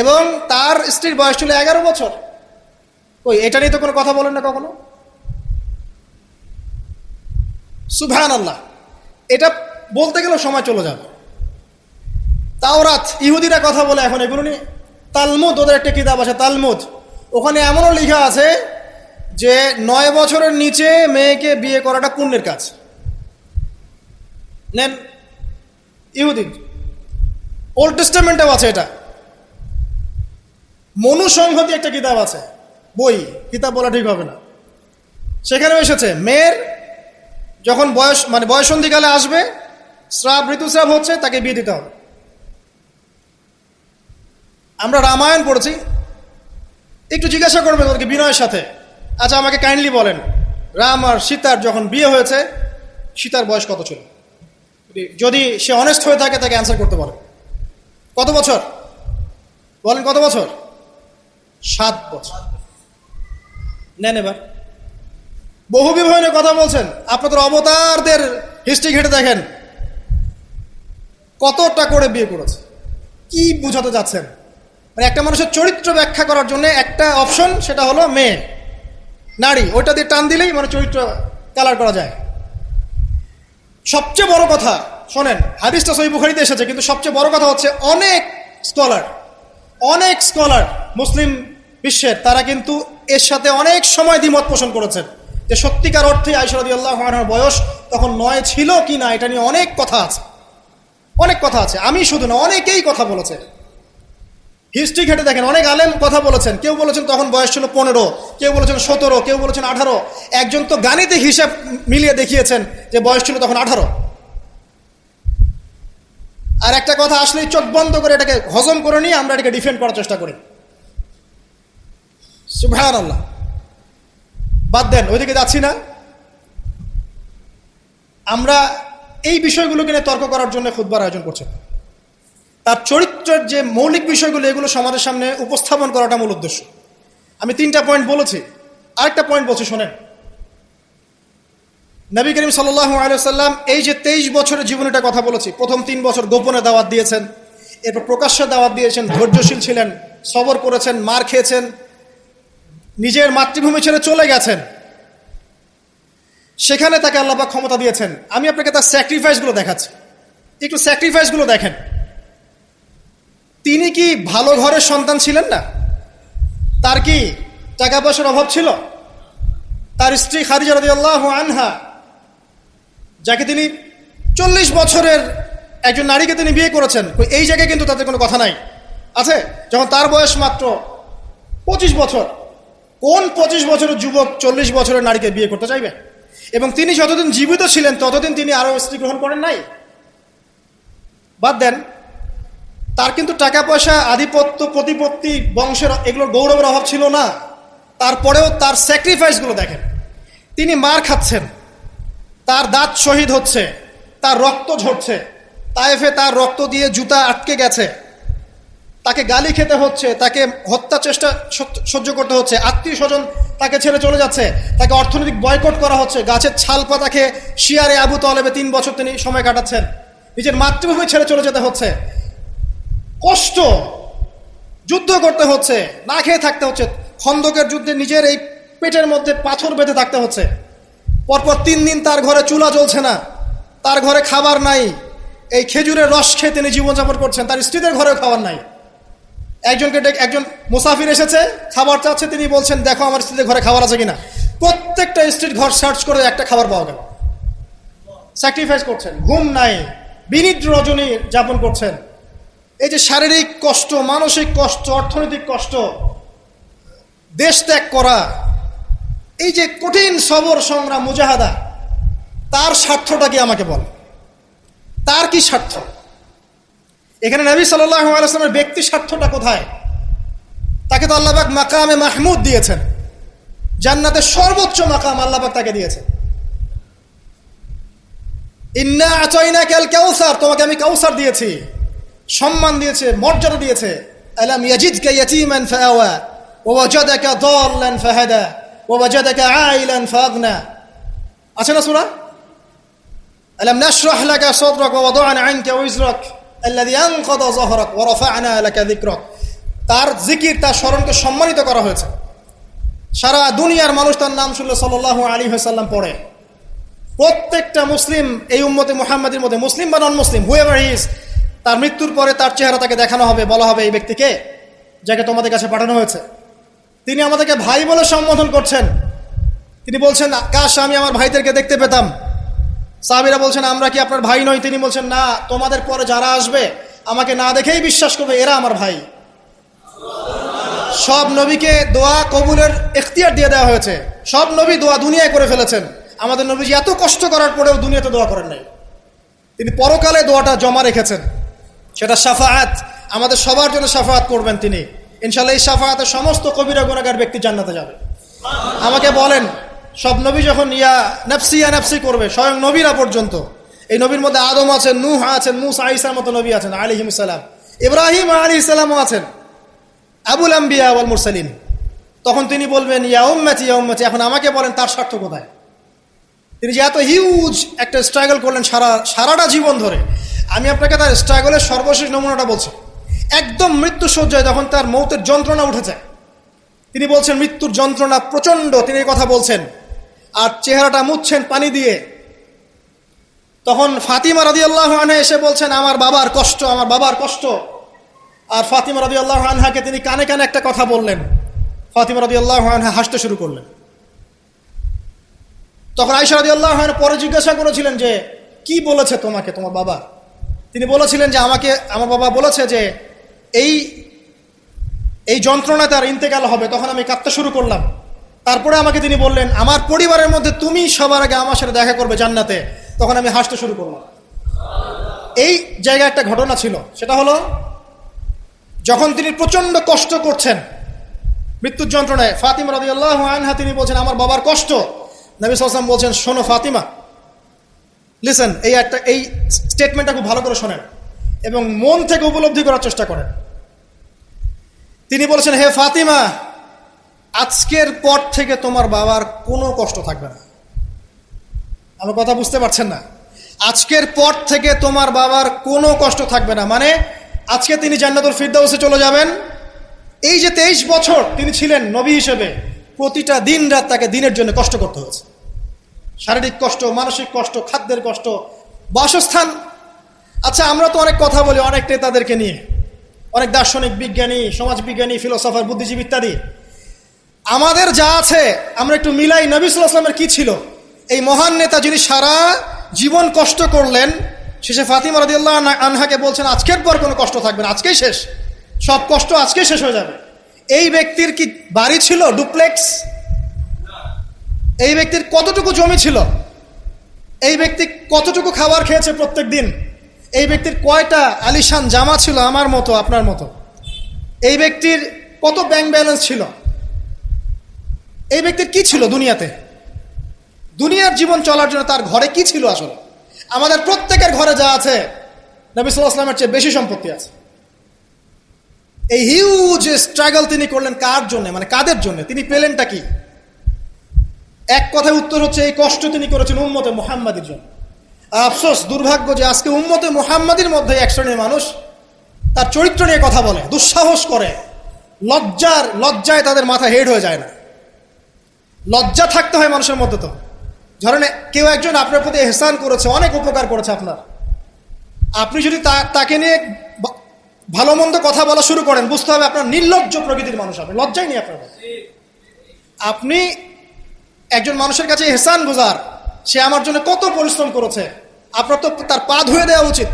এবং তার স্ত্রীর বয়স ছিল 11 বছর। ওই এটা নিয়ে তো কোনো কথা বলেন না কখনো। সুবহানাল্লাহ, এটা বলতে গেলেও সময় চলে যাবে। তাওরাত, ইহুদিরা কথা বলে এখন এগুলো নিয়ে। তালমুদ, ওদের একটা কিতাব আছে তালমুদ, ওখানে এমনও লেখা আছে যে 9 বছরের নিচে মেয়েকে বিয়ে করাটা পুণ্যের কাজ। নেন, ইহুদি ওল্ড টেস্টামেন্টেও আছে এটা। মনুসংহতি একটা কিতাব আছে, বই, কিতাব বলা ঠিক হবে না, সেখানেও এসেছে মেয়ের যখন বয়স মানে বয়সন্ধিকালে আসবে, স্রাব, ঋতুস্রাব হচ্ছে, তাকে বিয়ে দিতে হবে। আমরা রামায়ণ পড়েছি, একটু জিজ্ঞাসা করবেন ওদেরকে বিনয়ের সাথে, আচ্ছা আমাকে কাইন্ডলি বলেন, রাম আর সীতার যখন বিয়ে হয়েছে সীতার বয়স কত ছিল? যদি সে অনেস্ট হয়ে থাকে তাকে অ্যান্সার করতে বলেন। কত বছর বলেন? কত বছর? 7 বছর। নেন এবার। বহু বিবাহ নিয়ে কথা বলছেন, আপনাদের অবতারদের হিস্ট্রি ঘেটে দেখেন কতটা করে বিয়ে করেছে। কি বুঝাতে যাচ্ছেন? মানে একটা মানুষের চরিত্র ব্যাখ্যা করার জন্য একটা অপশন, সেটা হলো মেয়ে, নারী, ওইটা দিয়ে টান দিলেই মানে চরিত্র কালার করা যায়। সবচেয়ে বড় কথা শোনেন, হাদিসটা সহিহ বুখারীতে এসেছে, কিন্তু সবচেয়ে বড় কথা হচ্ছে অনেক স্কলার মুসলিম বিশ্বের, তারা কিন্তু এর সাথে অনেক সময় দ্বিমত পোষণ করেছেন যে সত্যিকার অর্থে আয়েশা রাদিয়াল্লাহু আনহার বয়স তখন 9 ছিল কি না, এটা নিয়ে অনেক কথা আছে। আমি শুধু না, অনেকেই কথা বলেছে। হিস্ট্রি ঘেটে দেখেন, অনেক আলেম কথা বলেছেন। কেউ বলেছেন তখন বয়স ছিল 15, কেউ বলেছেন 17, কেউ বলেছেন 18। একজন তো গাণিতিক হিসাব মিলিয়ে দেখিয়েছেন যে বয়স ছিল তখন 18। আর একটা কথা আসলেই চোখ বন্ধ করে এটাকে হজম করে নিয়ে আমরা এটাকে ডিফেন্ড করার চেষ্টা করি। সুবহানাল্লাহ। বাদ দেন, ওইদিকে যাচ্ছি না। আমরা এই বিষয়গুলোকে নিয়ে তর্ক করার জন্য খুতবার আয়োজন করছি। তার চরিত্রের যে মৌলিক বিষয়গুলো, এগুলো সমাজের সামনে উপস্থাপন করাটা মূল উদ্দেশ্য। আমি 3টা পয়েন্ট বলেছি, আরেকটা পয়েন্ট বলছি শোনেন। নবী করিম সাল্লাল্লাহু আলাইহি ওয়াসাল্লাম এই যে 23 বছরের জীবনীটা কথা বলেছি, প্রথম 3 বছর গোপনে দাওয়াত দিয়েছেন, এরপর প্রকাশ্যে দাওয়াত দিয়েছেন, ধৈর্যশীল ছিলেন, সবর করেছেন, মার খেয়েছেন, নিজের মাতৃভূমি ছেড়ে চলে গেছেন, সেখানে তাকে আল্লাহ পাক ক্ষমতা দিয়েছেন। আমি আপনাকে তার স্যাক্রিফাইসগুলো দেখাচ্ছি, একটু স্যাক্রিফাইসগুলো দেখেন। তিনি কি ভালো ঘরের সন্তান ছিলেন না? তার কি টাকা পয়সার অভাব ছিল? তার স্ত্রী খাদিজা রাদিয়াল্লাহু আনহা, যাকে তিনি 40 বছরের একজন নারীকে তিনি বিয়ে করেছেন, এই জায়গায় কিন্তু তাদের কোনো কথা নাই আছে। যখন তার বয়স মাত্র 25 বছর, কোন 25 বছরের যুবক 40 বছরের নারীকে বিয়ে করতে চাইবে? এবং তিনি যতদিন জীবিত ছিলেন ততদিন তিনি আরো স্ত্রী গ্রহণ করেন নাই। বাদ দেন, তার কিন্তু টাকা পয়সা, আধিপত্য, প্রতিপত্তি, বংশের এগুলোর গৌরবের অভাব ছিল না। তারপরেও তার স্যাক্রিফাইসগুলো দেখেন। তিনি মার খাচ্ছেন, তার দাঁত শহীদ হচ্ছে, তার রক্ত ঝরছে, তায়েফে তার রক্ত দিয়ে জুতা আটকে গেছে, তাকে গালি খেতে হচ্ছে, তাকে হত্যা চেষ্টা সহ্য করতে হচ্ছে, আত্মীয় স্বজন তাকে ছেড়ে চলে যাচ্ছে, তাকে অর্থনৈতিক বয়কট করা হচ্ছে, গাছের ছাল পাতা খেয়ে শিয়ারে আবু তলেবে 3 বছর তিনি সময় কাটাচ্ছেন, নিজের মাতৃভূমি ছেড়ে চলে যেতে হচ্ছে, কষ্ট, যুদ্ধ করতে হচ্ছে, না খেয়ে থাকতে হচ্ছে, খন্দকের যুদ্ধে নিজের এই পেটের মধ্যে পাথর বেঁধে থাকতে হচ্ছে, পরপর 3 দিন তার ঘরে চুলা জ্বলছে না, তার ঘরে খাবার নাই, এই খেজুরের রস খেয়ে তিনি জীবনযাপন করছেন, তার স্ত্রীদের ঘরেও খাবার নাই। একজন মুসাফির এসেছে, খাবার চাচ্ছে, তিনি বলছেন দেখো আমার স্ত্রীদের ঘরে খাবার আছে কিনা। প্রত্যেকটা স্ত্রীর ঘর সার্চ করে একটা খাবার পাওয়া গেল। স্যাক্রিফাইস করছেন, ঘুম নাই, বিনিদ্র রজনী যাপন করছেন। এই যে শারীরিক কষ্ট, মানসিক কষ্ট, অর্থনৈতিক কষ্ট, দেশ ত্যাগ করা, এই যে কঠিন সবর, সংগ্রাম, মুজাহাদা, তার স্বার্থটা কি আমাকে বল? তার কি স্বার্থ? এখানে নবী সাল্লাল্লাহু আলাইহি ওয়াসাল্লামের ব্যক্তি স্বার্থটা কোথায়? তাকে তো আল্লাহ পাক মাকামে মাহমুদ দিয়েছেন, জান্নাতের সর্বোচ্চ মাকাম আল্লাহ পাক তাকে দিয়েছেন। ইন্না আতাইনাকাল কাউসার, তোমাকে আমি কাউসার দিয়েছি, সম্মান দিয়েছে, মর্যাদা দিয়েছে। আলাম ইয়াজিদকা ইয়াতীমান ফাআওয়া ওয়া ওয়াজাদাকা দাল্লান ফাহাদা ওয়া ওয়াজাদাকা আইলান ফাগনা। আছে না সূরা? আলাম নাশরাহ লাকা সাদরাক ওয়া ওয়াদা'না আনকা ওয়িজরাক আল্লাযী আনকাযা যাহরাক ওয়া রাফা'না লাকা যিকরাক। তার জিকির, তার স্মরণকে সম্মানিত করা হয়েছে। সারা দুনিয়ার মানুষ তার নাম শুনলে সাল্লাল্লাহু আলাইহি ওয়াসাল্লাম পড়ে। প্রত্যেকটা মুসলিম এই উম্মতে মুহাম্মাদের মধ্যে, মুসলিম বা নন মুসলিম, হুয়েভার হি ইজ, তার মৃত্যুর পরে তার চেহারা তাকে দেখানো হবে, বলা হবে এই ব্যক্তিকে যাকে তোমাদের কাছে পাঠানো হয়েছে। তিনি আমাদেরকে ভাই বলে সম্বোধন করছেন। তিনি বলছেন, কাশ আমি আমার ভাইদেরকে দেখতে পেতাম। সাহাবীরা বলছেন, আমরা কি আপনার ভাই নই? তিনি বলছেন, না, তোমাদের পরে যারা আসবে আমাকে না দেখেই বিশ্বাস করবে এরা আমার ভাই। সব নবীকে দোয়া কবুলের ইখতিয়ার দিয়ে দেওয়া হয়েছে। সব নবী দোয়া দুনিয়ায় করে ফেলেছেন। আমাদের নবীজি এত কষ্ট করার পরেও দুনিয়াতে দোয়া করেন নাই। তিনি পরকালে দোয়াটা জমা রেখেছেন, সেটা শাফাআত, আমাদের সবার জন্য শাফাআত করবেন তিনি ইনশাআল্লাহ। এই শাফাআতে সমস্ত কবিরা গুনাহগার ব্যক্তি জান্নাতে যাবে। আমাকে বলেন, সব নবী যখন ইয়া নাফসি করবে, স্বয়ং নবীরা পর্যন্ত, এই নবীর মধ্যে আদম আছেন, নূহ আছেন, মূসা ঈসার মতো নবী আছেন আলাইহিস সালাম, ইব্রাহিম আলাইহিস সালামও আছেন, আবুল আম্বিয়া ওয়াল মুরসালিন। তখন তিনি বলবেন, ইয়া উম্মতি ইয়া উম্মতি। এখন আমাকে বলেন তার স্বার্থ কোথায়? তিনি যে এত হিউজ একটা স্ট্রাগল করলেন সারাটা জীবন ধরে। আমি আপনাকে তার স্ট্রাগলের সর্বশেষ নমুনাটা বলছি। একদম মৃত্যু শয্যায় যখন তার মৌতের যন্ত্রণা উঠেছে, তিনি বলছেন মৃত্যুর যন্ত্রণা প্রচন্ড, তিনি এই কথা বলছেন আর চেহারাটা মুছছেন পানি দিয়ে। তখন ফাতিমা রাদিয়াল্লাহু আনহা এসে বলছেন, আমার বাবার কষ্ট, আমার বাবার কষ্ট। আর ফাতিমা রাদিয়াল্লাহু আনহাকে তিনি কানে কানে একটা কথা বললেন। ফাতিমা রাদিয়াল্লাহু আনহা হাসতে শুরু করলেন। তখন আয়েশা রাদিয়াল্লাহু আনহা পরে জিজ্ঞাসা করেছিলেন যে, কি বলেছে তোমাকে তোমার বাবা? তিনি বলেছিলেন যে, আমাকে আমার বাবা বলেছে যে এই যন্ত্রণায় তার ইন্তেকাল হবে। তখন আমি কাঁদতে শুরু করলাম। তারপরে আমাকে তিনি বললেন, আমার পরিবারের মধ্যে তুমি সবার আগে আমার সাথে দেখা করবে জান্নাতে। তখন আমি হাসতে শুরু করলাম। এই জায়গায় একটা ঘটনা ছিল, সেটা হলো যখন তিনি প্রচন্ড কষ্ট করছেন মৃত্যুর যন্ত্রণায়, ফাতিমা রাদিয়াল্লাহু আনহা তিনি বলছেন, আমার বাবার কষ্ট। নবী সাল্লাল্লাহু আলাইহি ওয়াসাল্লাম বলছেন, শোনো ফাতিমা, লিসেন, এই স্টেটমেন্টটা খুব ভালো করে শোনেন এবং মন থেকে উপলব্ধি করার চেষ্টা করেন। তিনি বলেছেন, হে ফাতিমা, আজকের পর থেকে তোমার বাবার কোনো কষ্ট থাকবে না। আমার কথা বুঝতে পারছেন না? আজকের পর থেকে তোমার বাবার কোনো কষ্ট থাকবে না, মানে আজকে তিনি জান্নাতুল ফিরদাউসে চলে যাবেন। এই যে 23 বছর তিনি ছিলেন নবী হিসেবে, প্রতিটা দিন রাত তাকে দিনের জন্য কষ্ট করতে হয়েছে। শারীরিক কষ্ট, মানসিক কষ্ট, খাদ্যের কষ্ট, বাসস্থান। আচ্ছা, আমরা তো অনেক কথা বলি অনেক নেতাদেরকে নিয়ে, অনেক দার্শনিক, বিজ্ঞানী, সমাজবিজ্ঞানী, ফিলোসফার, বুদ্ধিজীবী ইত্যাদি। আমাদের যা আছে আমরা একটু মিলাই। নবী সাল্লাল্লাহু আলাইহি ওয়াসাল্লামের কি ছিল? এই মহান নেতা যিনি সারা জীবন কষ্ট করলেন, শেষে ফাতিমা রাদিয়াল্লাহু আনহাকে বলছেন, আজকের পর কোনো কষ্ট থাকবে না, আজকেই শেষ, সব কষ্ট আজকেই শেষ হয়ে যাবে। এই ব্যক্তির কি বাড়ি ছিল ডুপ্লেক্স? এই ব্যক্তির কতটুকু জমি ছিল? এই ব্যক্তি কতটুকু খাবার খেয়েছে প্রত্যেক দিন? এই ব্যক্তির কয়টা আলিশান জামা ছিল আমার মতো, আপনার মতো? এই ব্যক্তির কত ব্যাংক ব্যালেন্স ছিল? এই ব্যক্তির কি ছিল দুনিয়াতে? দুনিয়ার জীবন চলার জন্য তার ঘরে কি ছিল? আসলে আমাদের প্রত্যেকের ঘরে যা আছে, নবী সাল্লাল্লাহু আলাইহি ওয়াসাল্লামের চেয়ে বেশি সম্পত্তি আছে। এই হিউজ স্ট্রাগল তিনি করলেন কার জন্য, মানে কাদের জন্য? তিনি পেলেনটা কি? এক কথায় উত্তর হচ্ছে, এই কষ্ট তিনি করেছেন উম্মতে মুহাম্মাদির জন্য। আফসোস, দুর্ভাগ্য যে আজকে উম্মতে মুহাম্মাদির মধ্যে এক শ্রেণীর মানুষ তার চরিত্র নিয়ে কথা বলে, দুঃসাহস করে, লজ্জায় তাদের মাথা হেড হয়ে যায় না। লজ্জা থাকতে হয় মানুষের মধ্যে। তো ধরেন কেউ একজন আপনার প্রতি ইহসান করেছে, অনেক উপকার করেছে আপনার, আপনি যদি তাকে নিয়ে ভালো মন্দ কথা বলা শুরু করেন, বুঝতে হবে আপনার নির্লজ্জ প্রকৃতির মানুষ, আপনি লজ্জাই নেই আপনার। আপনি একজন মানুষের কাছে ইহসান গুজার, সে আমার জন্য কত পরিশ্রম করেছে, আপনার তো তার পা ধুয়ে দেওয়া উচিত।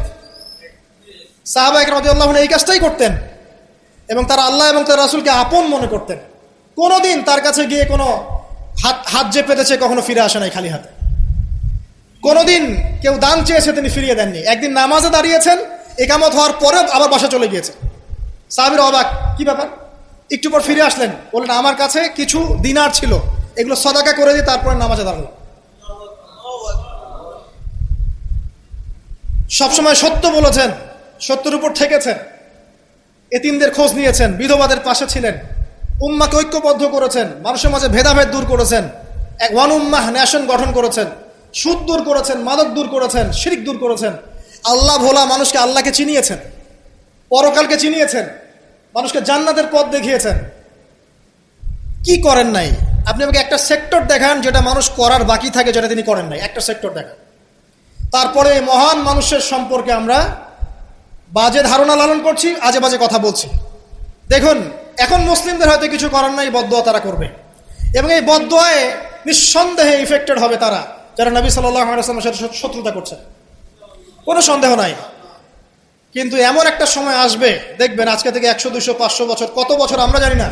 সাহাবা একরাম রাদিয়াল্লাহু আনহুম এই কাজটাই করতেন এবং তারা আল্লাহ এবং তার রাসূলকে আপন মনে করতেন। কোনোদিন তার কাছে গিয়ে কোনো হাত যে পেতেছে কখনো ফিরে আসে নাই খালি হাতে। কোনোদিন কেউ দান চেয়েছে তিনি ফিরিয়ে দেননি। একদিন নামাজে দাঁড়িয়েছেন, ইকামত হওয়ার পরেও আবার বাসা চলে গিয়েছে। সাহাবীরা অবাক, কি ব্যাপার? একটু পর ফিরে আসলেন, বললেন আমার কাছে কিছু দিনার ছিল, এগুলো সাদাকা করে দিয়ে তারপরে নামাজে দাঁড়ালো। সবসময় সত্য বলেছেন, সত্যের উপর ঠেকেছেন, এতিমদের খোঁজ নিয়েছেন, বিধবাদের পাশে ছিলেন, উম্মাহকে ঐক্যবদ্ধ করেছেন, মানুষের মাঝে ভেদাভেদ দূর করেছেন, এক ওয়ান উম্মাহ নেশন গঠন করেছেন। সুদ দূর করেছেন, মাদক দূর করেছেন, শিরক দূর করেছেন, আল্লাহ ভোলা মানুষকে আল্লাহকে চিনিয়েছেন, পরকালকে চিনিয়েছেন, মানুষকে জান্নাতের পথ দেখিয়েছেন। কি করেন নাই? আপনি আমাকে একটা সেক্টর দেখান যেটা মানুষ করার বাকি থাকে, যেটা তিনি করেন নাই। একটা সেক্টর দেখান। তারপরে এই মহান মানুষের সম্পর্কে আমরা বাজে ধারণা লালন করছি, আজে বাজে কথা বলছি। দেখুন, এখন মুসলিমদের হয়তো কিছু করার নাই, বদদোয়া তারা করবে, এবং এই বদদোয়ায় নিঃসন্দেহে ইফেক্টেড হবে তারা যারা নবী সাল্লাল্লাহু আলাইহি ওয়াসাল্লামের সাথে শত্রুতা করছে, কোনো সন্দেহ নাই। কিন্তু এমন একটা সময় আসবে, দেখবেন আজকে থেকে 100, 200, 500 বছর, কত বছর আমরা জানি না,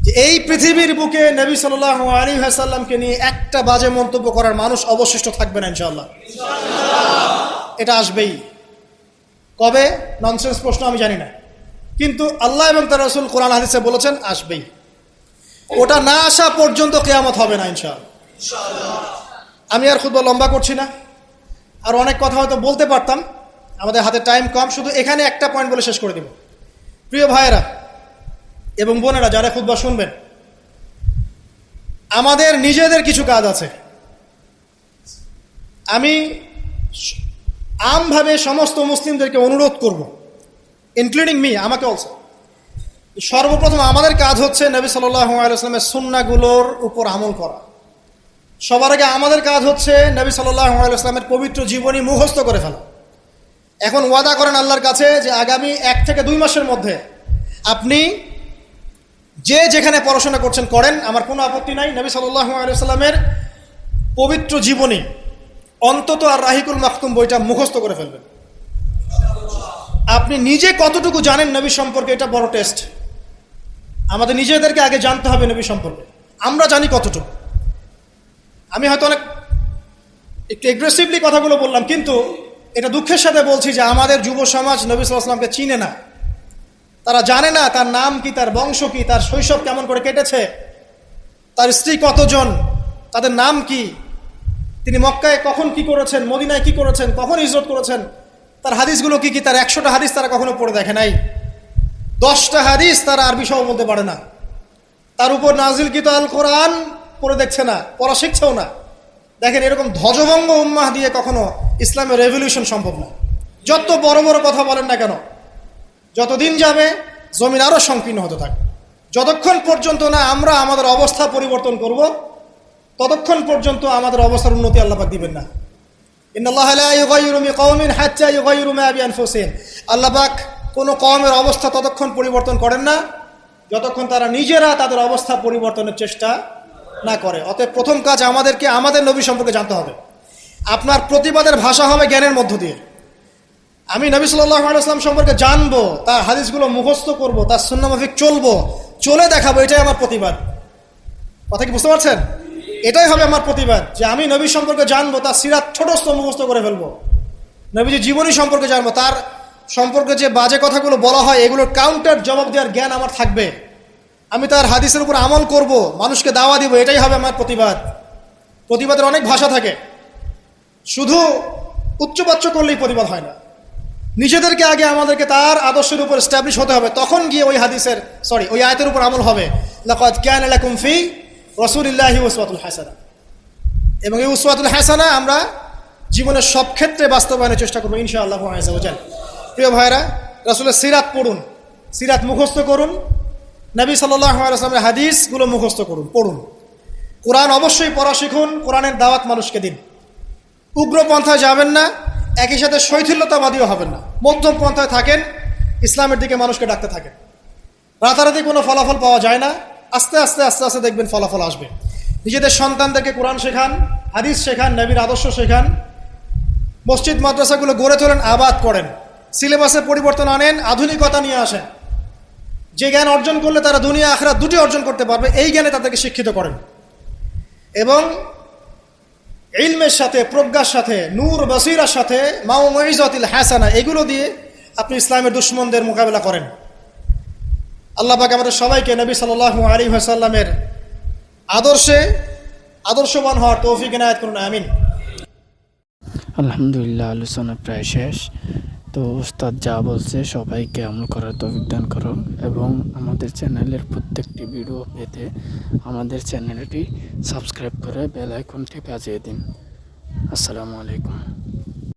যে এই পৃথিবীর বুকে নবী সাল্লাল্লাহু আলাইহি ওয়াসাল্লামকে নিয়ে একটা বাজে মন্তব্য করার মানুষ অবশিষ্ট থাকবে না ইনশাআল্লাহ। এটা আসবেই। কবে? ননসেন্স প্রশ্ন, আমি জানি না, কিন্তু আল্লাহ এবং তার রাসূল কোরআন হাদিসে বলেছেন আসবেই। ওটা না আসা পর্যন্ত কিয়ামত হবে না ইনশাআল্লাহ। আমি আর খুতবা লম্বা করছি না, আর অনেক কথা হয়তো বলতে পারতাম, আমাদের হাতে টাইম কম। শুধু এখানে একটা পয়েন্ট বলে শেষ করে দিব। প্রিয় ভাইয়েরা এবং বোনেরা যারা খুতবা শুনবেন, আমাদের নিজেদের কিছু কাজ আছে। আমি আমভাবে সমস্ত মুসলিমদেরকে অনুরোধ করব, ইনক্লুডিং মি, আমাকে অলসো। সর্বপ্রথম আমাদের কাজ হচ্ছে নবী সাল্লাল্লাহু আলাইহি ওয়াসাল্লামের সুন্নাহগুলোর উপর আমল করা। সবার আগে আমাদের কাজ হচ্ছে নবী সাল্লাল্লাহু আলাইহি ওয়াসাল্লামের পবিত্র জীবনী মুখস্থ করে ফেলা। এখন ওয়াদা করেন আল্লাহর কাছে যে আগামী 1 থেকে 2 মাসের মধ্যে আপনি যে যেখানে পড়াশোনা করছেন করেন, আমার কোনো আপত্তি নাই। নবী সাল্লাল্লাহু আলাইহি ওয়াসাল্লামের পবিত্র জীবনী অন্তত আর রাহিকুল মাখতুম বইটা মুখস্থ করে ফেলবেন। আপনি নিজে কতটুকু জানেন নবী সম্পর্কে, এটা বড় টেস্ট। আমাদের নিজেদেরকে আগে জানতে হবে নবী সম্পর্কে, আমরা জানি কতটুকু। আমি হয়তো অনেক একটু এগ্রেসিভলি কথাগুলো বললাম, কিন্তু এটা দুঃখের সাথে বলছি যে আমাদের যুব সমাজ নবী সাল্লাল্লাহু আলাইহি ওয়াসাল্লামকে চিনে না। তারা জানে না তার নাম কি, তার বংশ কি, তার শৈশব কেমন করে কেটেছে, তার স্ত্রী কতজন, তাদের নাম কি, তিনি মক্কায় কখন কি করেছেন, মদিনায় কি করেছেন, কখন হিজরত করেছেন, তার হাদিসগুলো কি কি। তার 100টা হাদিস তারা কখনো পড়ে দেখে নাই, 10টা হাদিস তারা আরবি সহ বলতে পারে না, তার উপর নাজিলকৃত আল কোরআন পড়ে দেখছে না, পড়া শিখছেও না। দেখেন, এরকম ধ্বজভঙ্গ উম্মাহ দিয়ে কখনো ইসলামের রেভলিউশন সম্ভব না। যত বড় বড় কথা বলেন না কেন, যতদিন যাবে জমিন আরো সংকীর্ণ হতে থাকবে। যতক্ষণ পর্যন্ত না আমরা আমাদের অবস্থা পরিবর্তন করব, ততক্ষণ পর্যন্ত আমাদের অবস্থার উন্নতি আল্লাহ পাক দিবেন না। ইন্নাল্লাহা লা ইউগাইয়িরু বিকাওমিন হাত্তা ইউগাইয়িরু মা বিআনফুসিহিম। আল্লাহ পাক কোনো কওমের অবস্থা ততক্ষণ পরিবর্তন করেন না যতক্ষণ তারা নিজেরা তাদের অবস্থা পরিবর্তনের চেষ্টা না করে। অতএব প্রথম কাজ আমাদেরকে আমাদের নবী সম্পর্কে জানতে হবে। আপনার প্রতিবাদের ভাষা হবে জ্ঞানের মধ্য দিয়ে। আমি নবী সাল্লাল্লাহু আলাইহি ওয়াসাল্লাম সম্পর্কে জানবো, তার হাদিসগুলো মুখস্থ করব, তার সুন্নাহ মাফিক চলবো, চলে দেখাবো, এটাই আমার প্রতিবাদ। কথা কি বুঝতে পারছেন? এটাই হবে আমার প্রতিবাদ, যে আমি নবী সম্পর্কে জানবো, তার সিরাত ছোটস্থ মুখস্থ করে ফেলবো, নবীজি জীবনী সম্পর্কে জানবো, তার সম্পর্কে যে বাজে কথাগুলো বলা হয় এগুলোর কাউন্টার জবাব দেওয়ার জ্ঞান আমার থাকবে। আমি তার হাদিসের উপর আমল করব, মানুষকে দাওয়া দিব, এটাই হবে আমার প্রতিবাদ। প্রতিবাদের অনেক ভাষা থাকে, শুধু উচ্চবাচ্য করলেই প্রতিবাদ হয় না। নিজেদেরকে আগে আমাদেরকে তার আদর্শের উপর এস্টাবলিশ হতে হবে, তখন গিয়ে ওই আয়াতের উপর আমল হবে। লাকাদ কানা লাকুম ফি রাসূলিল্লাহি উসওয়াতুল হাসানাহ। এবং এই উসওয়াতুল হাসানা আমরা জীবনের সব ক্ষেত্রে বাস্তবায়নের চেষ্টা করবো ইনশাআল্লাহু আযজা ওয়া জাল। প্রিয় ভাইরা, রাসূলের সিরাত পড়ুন, সিরাত মুখস্থ করুন, নবী সাল্লাল্লাহু আলাইহি ওয়াসাল্লামের হাদিসগুলো মুখস্থ করুন, পড়ুন। কোরআন অবশ্যই পড়া শিখুন, কোরআনের দাওয়াত মানুষকে দিন। উগ্র পন্থায় যাবেন না, একই সাথে শৈথিল্যতাবাদীও হবেন না, মধ্যম পন্থায় থাকেন, ইসলামের দিকে মানুষকে ডাকতে থাকেন। রাতারাতি কোনো ফলাফল পাওয়া যায় না, আস্তে আস্তে আস্তে আস্তে দেখবেন ফলাফল আসবে। নিজেদের সন্তানদেরকে কোরআন শেখান, হাদিস শেখান, নবীর আদর্শ শেখান, মসজিদ মাদ্রাসাগুলো গড়ে তোলেন, আবাদ করেন, সিলেবাসে পরিবর্তন আনেন, আধুনিকতা নিয়ে আসেন। যে জ্ঞান অর্জন করলে তারা দুনিয়া আখিরাত দুটি অর্জন করতে পারবে, এই জ্ঞানে তাদেরকে শিক্ষিত করেন। এবং ইলমের সাথে, প্রজ্ঞার সাথে, নূর বসিরার সাথে, মাউইজাতুল হাসানা, এগুলো দিয়ে আপনি ইসলামের দুশমনদের মোকাবেলা করেন। আল্লাহ পাক আমাদের সবাইকে নবী সাল্লাল্লাহু আলাইহি ওয়াসাল্লামের আদর্শবান হওয়ার তৌফিক এনায়েত করুন, আমিন। আলহামদুলিল্লাহ, আলোচনা প্রায় শেষ। তো উস্তাদ যা বলছে সবাইকে আমল করার তৌফিক দান করুন, এবং আমাদের চ্যানেলের প্রত্যেকটি ভিডিও পেতে আমাদের চ্যানেলটি সাবস্ক্রাইব করে বেল আইকনটি বাজিয়ে দিন। আসসালামু আলাইকুম।